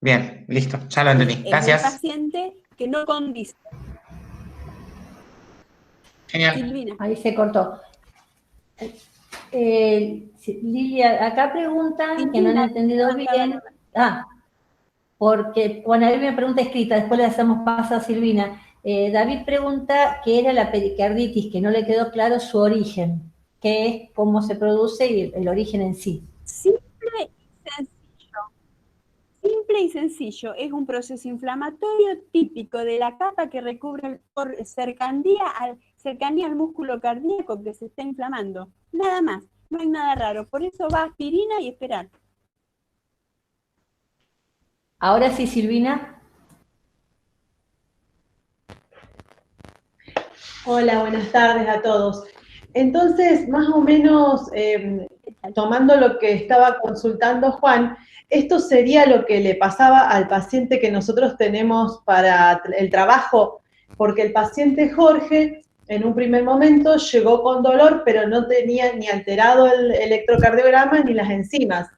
Bien, listo, ya lo entendí. Es el Gracias. paciente que no condice. Genial. Silvina. Ahí se cortó. Lilia, acá preguntan que no han entendido bien. Porque, bueno, a mí me pregunta escrita, después le hacemos paso a Silvina. David pregunta qué era la pericarditis, que no le quedó claro su origen, qué es, cómo se produce y el origen en sí. Simple y sencillo, es un proceso inflamatorio típico de la capa que recubre por cercanía al músculo cardíaco que se está inflamando. Nada más, no hay nada raro. Por eso va aspirina y esperar. Ahora sí, Silvina. Hola, buenas tardes a todos. Entonces, más o menos, tomando lo que estaba consultando Juan, esto sería lo que le pasaba al paciente que nosotros tenemos para el trabajo, porque el paciente Jorge, en un primer momento, llegó con dolor, pero no tenía ni alterado el electrocardiograma ni las enzimas.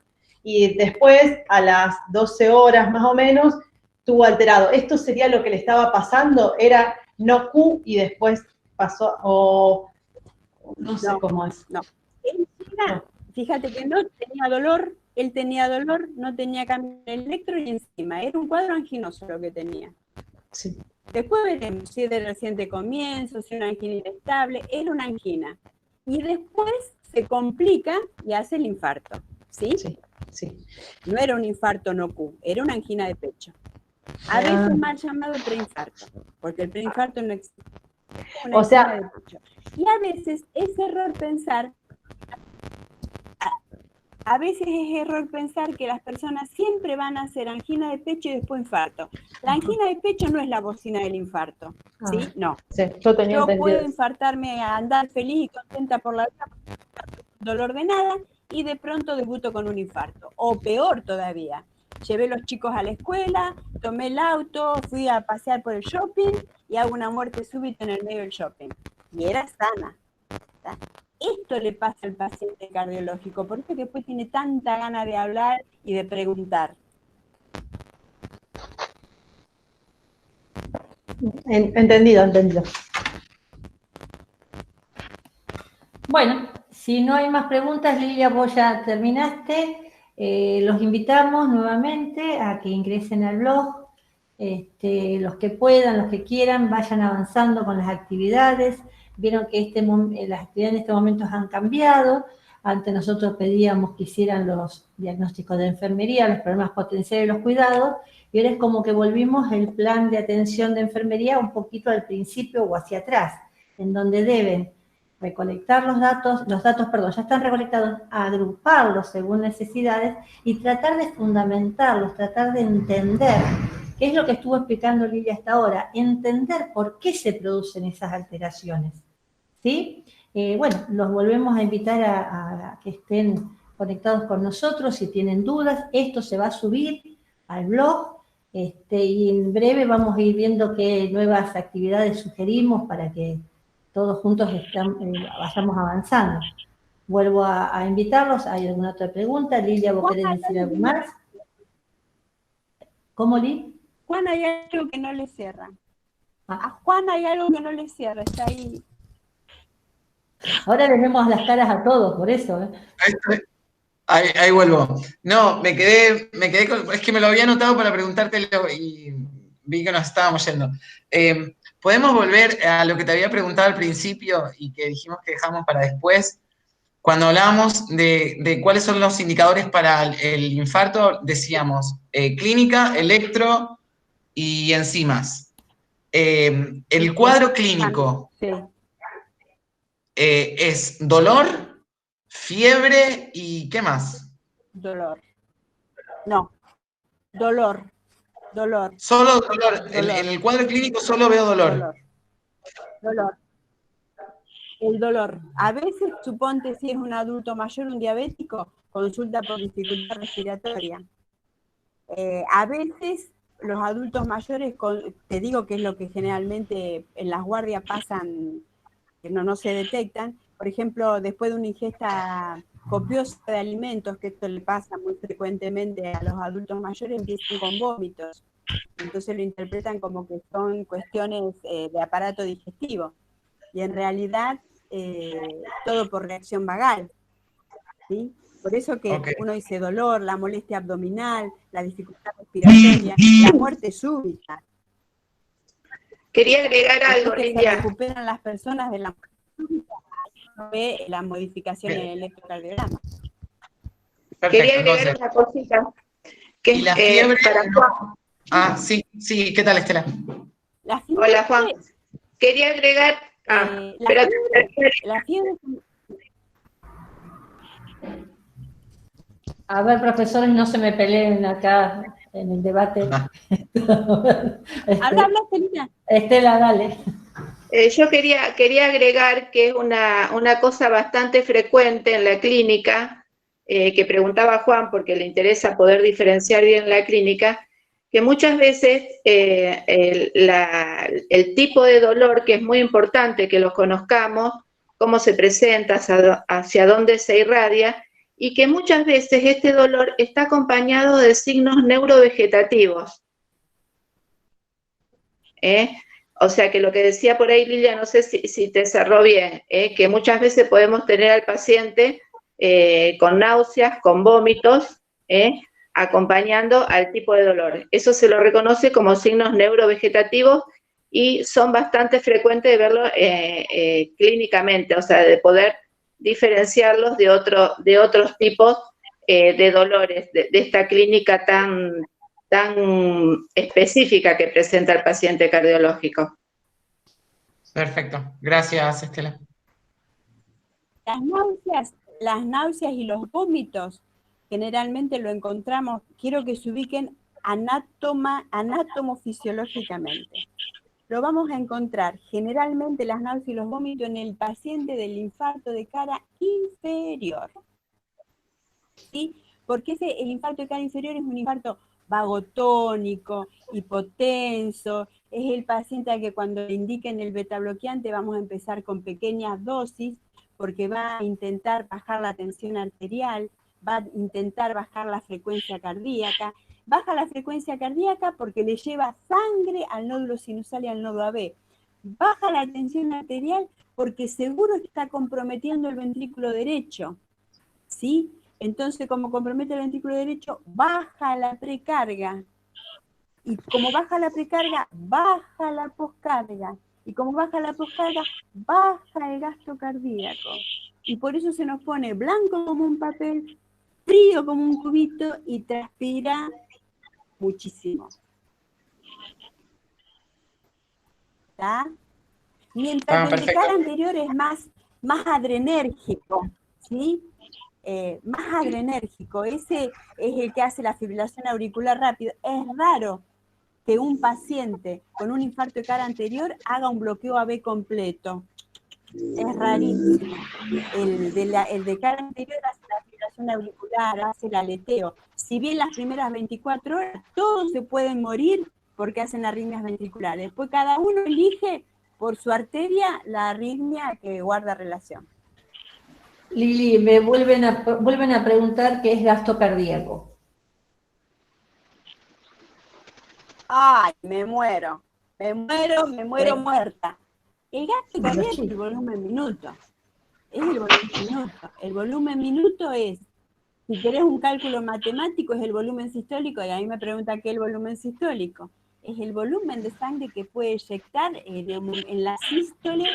Y después, a las 12 horas más o menos, tuvo alterado. ¿Esto sería lo que le estaba pasando? ¿Era no Q y después pasó, o no sé cómo es? No. Fíjate que no tenía dolor, él tenía dolor, no tenía cambio en el electro y encima, era un cuadro anginoso lo que tenía. Sí. Después veremos si es de reciente comienzo, si es una angina inestable, era una angina. Y después se complica y hace el infarto, ¿sí? Sí, sí. No era un infarto no Q, era una angina de pecho. A veces mal llamado preinfarto, porque el preinfarto no existe. O sea, de pecho. Y a veces es error pensar, que las personas siempre van a hacer angina de pecho y después infarto. La angina de pecho no es la bocina del infarto, ¿sí? No. Sí, yo puedo infartarme a andar feliz y contenta por la vida, dolor de nada, y de pronto debuto con un infarto. O peor todavía, llevé los chicos a la escuela, tomé el auto, fui a pasear por el shopping y hago una muerte súbita en el medio del shopping. Y era sana. ¿Está? Esto le pasa al paciente cardiológico, por eso que después tiene tanta gana de hablar y de preguntar. Entendido. Bueno, si no hay más preguntas, Lilia, vos ya terminaste. Los invitamos nuevamente a que ingresen al blog. Los que puedan, los que quieran, vayan avanzando con las actividades. Vieron que las actividades en estos momentos han cambiado. Antes nosotros pedíamos que hicieran los diagnósticos de enfermería, los problemas potenciales y los cuidados, y ahora es como que volvimos el plan de atención de enfermería un poquito al principio o hacia atrás, en donde deben recolectar los datos ya están recolectados, agruparlos según necesidades y tratar de fundamentarlos, tratar de entender qué es lo que estuvo explicando Lilia hasta ahora, entender por qué se producen esas alteraciones, ¿sí? Bueno, los volvemos a invitar a que estén conectados con nosotros si tienen dudas. Esto se va a subir al blog y en breve vamos a ir viendo qué nuevas actividades sugerimos para que todos juntos vayamos avanzando. Vuelvo a invitarlos. ¿Hay alguna otra pregunta? Lilia, ¿vos querés decir algo más? ¿Cómo, Li? Juan, hay algo que no le cierra. A Juan hay algo que no le cierra, está ahí. Ahora les vemos las caras a todos, por eso. Ahí vuelvo. No, me quedé es que me lo había anotado para preguntártelo y vi que nos estábamos yendo. ¿Podemos volver a lo que te había preguntado al principio y que dijimos que dejamos para después? Cuando hablábamos de cuáles son los indicadores para el infarto, decíamos clínica, electro y enzimas. El cuadro clínico es dolor, fiebre y ¿qué más? Dolor. No, dolor. Solo dolor. En el cuadro clínico solo veo dolor. Dolor. El dolor. A veces, suponte si es un adulto mayor, un diabético, consulta por dificultad respiratoria. A veces los adultos mayores, te digo que es lo que generalmente en las guardias pasan, que no se detectan, por ejemplo, después de una ingesta copiosa de alimentos, que esto le pasa muy frecuentemente a los adultos mayores, empiezan con vómitos. Entonces lo interpretan como que son cuestiones de aparato digestivo. Y en realidad, todo por reacción vagal, ¿sí? Por eso que uno dice dolor, la molestia abdominal, la dificultad respiratoria, la muerte súbita. Quería agregar algo, que Lilia. se recuperan las personas de la muerte súbita, no ve la modificación en el electrocardiograma. Perfecto, Quería agregar entonces, una cosita. Que, y la fiebre, para Juan. Ah, sí, ¿qué tal, Estela? Hola, Juan. Quería agregar... la fiebre... A ver, profesores, no se me peleen acá en el debate. Habla, Estelita. Estela, dale. Yo quería agregar que es una cosa bastante frecuente en la clínica, que preguntaba Juan porque le interesa poder diferenciar bien la clínica, que muchas veces el tipo de dolor, que es muy importante que lo conozcamos, cómo se presenta, hacia dónde se irradia, y que muchas veces este dolor está acompañado de signos neurovegetativos. O sea que lo que decía por ahí Lilia, no sé si te cerró bien, que muchas veces podemos tener al paciente con náuseas, con vómitos, acompañando al tipo de dolor. Eso se lo reconoce como signos neurovegetativos y son bastante frecuentes de verlo clínicamente, o sea, de poder diferenciarlos de otros tipos de dolores, de esta clínica tan específica que presenta el paciente cardiológico. Perfecto, gracias, Estela. Las náuseas y los vómitos, generalmente lo encontramos, quiero que se ubiquen anatomofisiológicamente. Lo vamos a encontrar generalmente las náuseas y los vómitos en el paciente del infarto de cara inferior. ¿Sí? Porque el infarto de cara inferior es un infarto vagotónico, hipotenso, es el paciente al que cuando le indiquen el betabloqueante vamos a empezar con pequeñas dosis, porque va a intentar bajar la tensión arterial, va a intentar bajar la frecuencia cardíaca. Baja la frecuencia cardíaca porque le lleva sangre al nódulo sinusal y al nódulo AB. Baja la tensión arterial porque seguro está comprometiendo el ventrículo derecho, ¿sí? Entonces, como compromete el ventrículo derecho, baja la precarga. Y como baja la precarga, baja la poscarga. Y como baja la poscarga, baja el gasto cardíaco. Y por eso se nos pone blanco como un papel, frío como un cubito y transpira muchísimo. ¿Está? Mientras el de cara anterior es más adrenérgico, ¿sí? Más adrenérgico, ese es el que hace la fibrilación auricular rápido. Es raro que un paciente con un infarto de cara anterior haga un bloqueo AB completo. Es rarísimo. El de cara anterior hace la fibrilación auricular, hace el aleteo. Si bien las primeras 24 horas todos se pueden morir porque hacen arritmias ventriculares. Después cada uno elige por su arteria la arritmia que guarda relación. Lili, me vuelven a preguntar qué es gasto cardíaco. Ay, me muero muerta. El gasto cardíaco es el volumen minuto. Es el volumen minuto. El volumen minuto es, si querés un cálculo matemático, es el volumen sistólico, y a mí me preguntan qué es el volumen sistólico. Es el volumen de sangre que puede eyectar en la sístole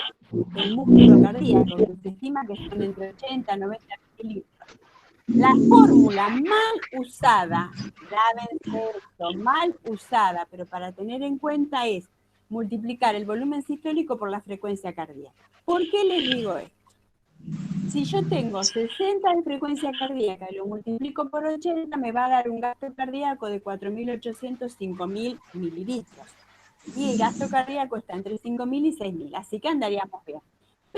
el músculo cardíaco, que se estima que son entre 80 y 90 mililitros. La fórmula mal usada, mal usada, pero para tener en cuenta es multiplicar el volumen sistólico por la frecuencia cardíaca. ¿Por qué les digo esto? Si yo tengo 60 de frecuencia cardíaca y lo multiplico por 80, me va a dar un gasto cardíaco de 4.800, 5.000 mililitros. Y el gasto cardíaco está entre 5.000 y 6.000, así que andaríamos bien.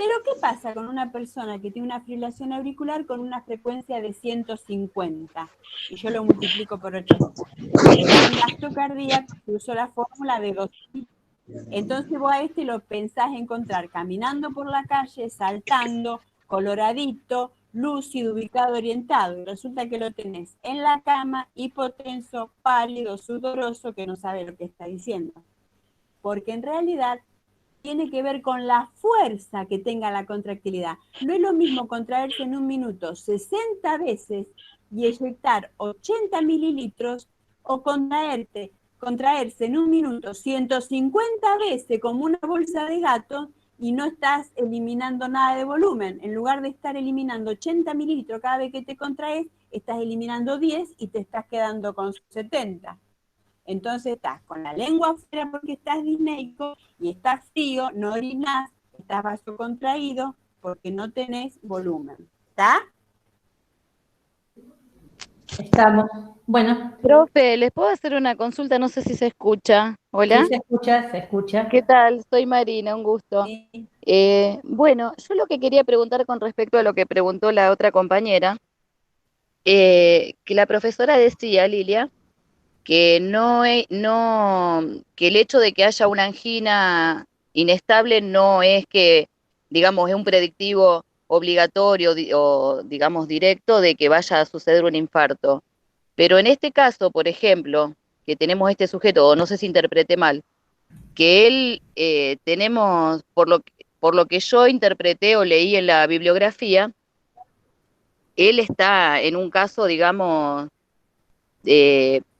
Pero ¿qué pasa con una persona que tiene una fibrilación auricular con una frecuencia de 150? Y yo lo multiplico por 80. Le da un gasto cardíaco, uso la fórmula de 2.000. Entonces vos a este lo pensás encontrar caminando por la calle, saltando, coloradito, lúcido, ubicado, orientado. Y resulta que lo tenés en la cama, hipotenso, pálido, sudoroso, que no sabe lo que está diciendo. Porque en realidad tiene que ver con la fuerza que tenga la contractilidad. No es lo mismo contraerse en un minuto 60 veces y eyectar 80 mililitros o contraerse en un minuto 150 veces como una bolsa de gato y no estás eliminando nada de volumen. En lugar de estar eliminando 80 mililitros cada vez que te contraes, estás eliminando 10 y te estás quedando con 70. Entonces estás con la lengua afuera porque estás disneico y estás frío, no orinás, estás vasocontraído porque no tenés volumen. ¿Está? Estamos. Bueno. Profe, ¿les puedo hacer una consulta? No sé si se escucha. ¿Hola? Sí, se escucha, se escucha. ¿Qué tal? Soy Marina, un gusto. Sí. Bueno, yo lo que quería preguntar con respecto a lo que preguntó la otra compañera, que la profesora decía, Lilia, que que el hecho de que haya una angina inestable no es que, digamos, es un predictivo obligatorio o, digamos, directo de que vaya a suceder un infarto. Pero en este caso, por ejemplo, que tenemos este sujeto, o no sé si interpreté mal, que él tenemos, por lo que yo interpreté o leí en la bibliografía, él está en un caso, digamos,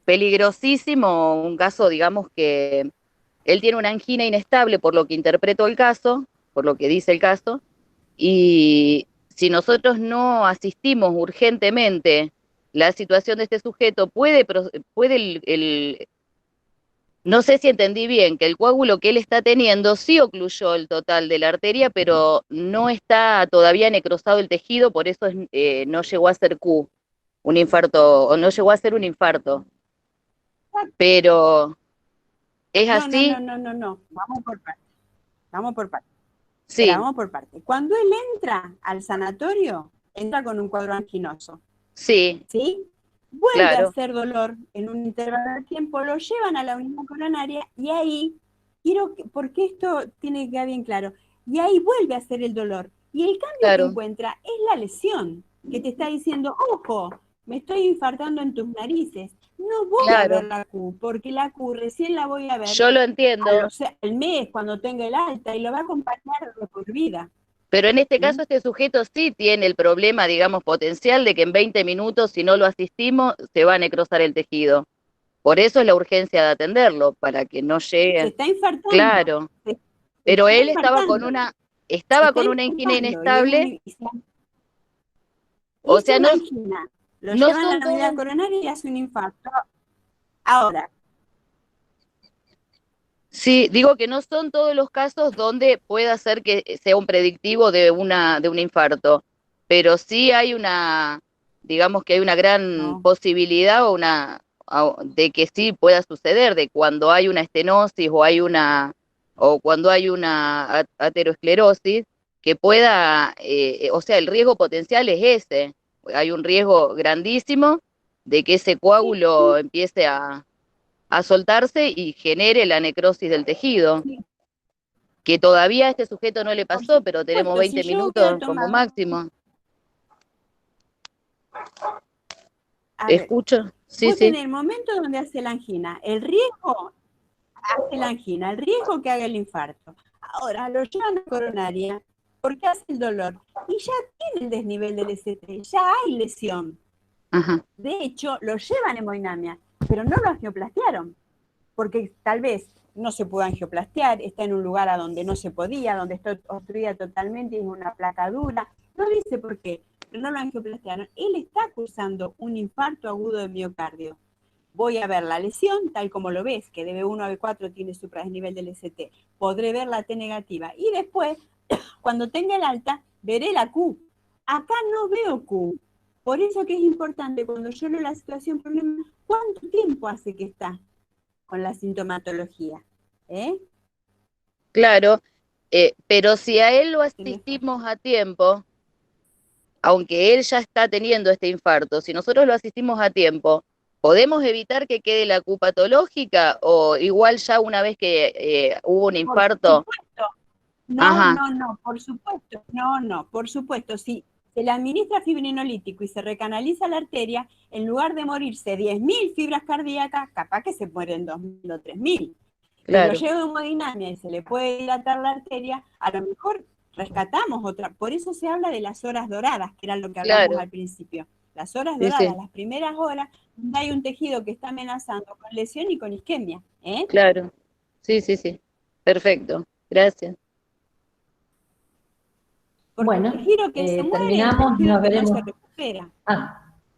peligrosísimo, un caso, digamos, que él tiene una angina inestable, por lo que interpreto el caso, por lo que dice el caso, y si nosotros no asistimos urgentemente la situación de este sujeto, puede no sé si entendí bien, que el coágulo que él está teniendo sí ocluyó el total de la arteria, pero no está todavía necrosado el tejido, por eso no llegó a ser Q, un infarto, o no llegó a ser un infarto. Pero, ¿es así? No. Vamos por partes. Vamos por partes. Sí. Espera, vamos por partes. Cuando él entra al sanatorio, entra con un cuadro anginoso. Sí. ¿Sí? Vuelve Claro. a hacer dolor en un intervalo de tiempo, lo llevan a la unidad coronaria y ahí, porque esto tiene que quedar bien claro, y ahí vuelve a hacer el dolor. Y el cambio Claro. que encuentra es la lesión, que te está diciendo, ojo, me estoy infartando en tus narices. No voy Claro. a ver la Q, porque la Q recién la voy a ver Yo lo entiendo. al mes, cuando tenga el alta, y lo va a acompañar por vida. Pero en este caso este sujeto sí tiene el problema, digamos, potencial de que en 20 minutos, si no lo asistimos, se va a necrosar el tejido. Por eso es la urgencia de atenderlo, para que no llegue. Se está infartando. Claro. Pero él estaba con una angina inestable. O sea, no. Angina. Lo no llevan a son la unidad todos. coronaria y hace un infarto. Ahora. Sí, digo que no son todos los casos donde pueda ser que sea un predictivo de un infarto, pero sí hay digamos que hay una gran posibilidad de que sí pueda suceder, de cuando hay una estenosis o cuando hay una ateroesclerosis, que pueda, o sea, el riesgo potencial es ese. Hay un riesgo grandísimo de que ese coágulo empiece a soltarse y genere la necrosis del tejido. Sí. Que todavía a este sujeto no le pasó, pero tenemos 20 minutos como máximo. ¿Escucho? Sí, sí. En el momento donde hace la angina, el riesgo hace la angina, el riesgo que haga el infarto. Ahora lo llevan a coronaria porque hace el dolor y ya tiene el desnivel del ST, ya hay lesión. Ajá. De hecho, lo llevan en hemodinamia, pero no lo angioplastearon, porque tal vez no se pudo angioplastear, está en un lugar a donde no se podía, donde está obstruida totalmente, es una placa dura, no dice por qué, pero no lo angioplastearon. Él está cursando un infarto agudo de miocardio. Voy a ver la lesión, tal como lo ves, que de B1 a B4 tiene supradesnivel del ST. Podré ver la T negativa. Y después, cuando tenga el alta, veré la Q. Acá no veo Q. Por eso que es importante, cuando yo leo la situación problema, ¿cuánto tiempo hace que está con la sintomatología? Claro. Pero si a él lo asistimos a tiempo, aunque él ya está teniendo este infarto, si nosotros lo asistimos a tiempo, ¿podemos evitar que quede la Q patológica? O igual ya una vez que hubo un infarto... Por supuesto. No, Ajá. no, por supuesto. No, por supuesto. Si se le administra fibrinolítico y se recanaliza la arteria, en lugar de morirse 10.000 fibras cardíacas, capaz que se mueren 2.000 o 3.000. Claro. Pero llega hemodinamia y se le puede dilatar la arteria, a lo mejor rescatamos otra. Por eso se habla de las horas doradas, que era lo que hablamos al principio. Las horas doradas, las primeras horas, donde hay un tejido que está amenazando con lesión y con isquemia. Claro. Sí. Perfecto. Gracias. Porque bueno, el tejido que se muere, terminamos, el tejido nos que veremos. no se recupera.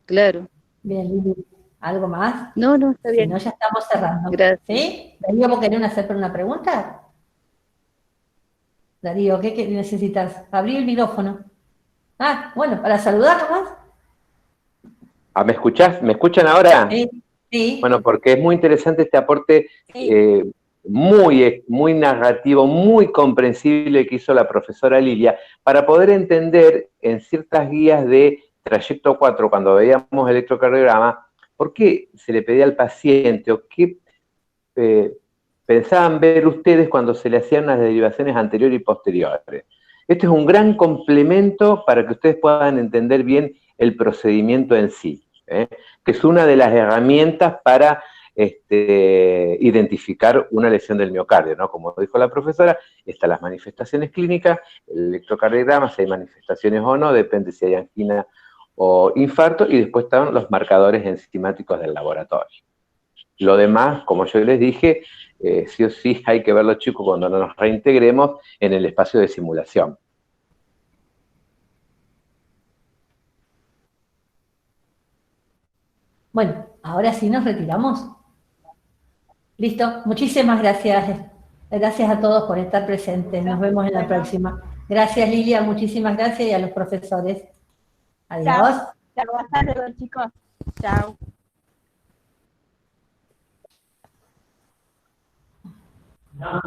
Claro. Bien, Lili. ¿Algo más? No, está bien. Si no, ya estamos cerrando. Gracias. ¿Sí? Darío, ¿vos querés hacer una pregunta? Darío, ¿qué necesitas? Abrí el micrófono. Bueno, para saludar nomás. ¿Me escuchás? ¿Me escuchan ahora? Sí. Bueno, porque es muy interesante este aporte muy narrativo, muy comprensible que hizo la profesora Lilia, para poder entender en ciertas guías de trayecto 4, cuando veíamos electrocardiograma, por qué se le pedía al paciente o qué pensaban ver ustedes cuando se le hacían las derivaciones anteriores y posteriores. Este es un gran complemento para que ustedes puedan entender bien el procedimiento en sí, que es una de las herramientas para identificar una lesión del miocardio, ¿no? Como dijo la profesora, están las manifestaciones clínicas, el electrocardiograma, si hay manifestaciones o no, depende si hay angina o infarto, y después están los marcadores enzimáticos del laboratorio. Lo demás, como yo les dije, sí o sí hay que verlo, chicos, cuando nos reintegremos en el espacio de simulación. Bueno, ahora sí nos retiramos. Listo, muchísimas gracias. Gracias a todos por estar presentes. Nos vemos en la próxima. Gracias, Lilia, muchísimas gracias, y a los profesores. Adiós. Chao, hasta luego, chicos. Chao.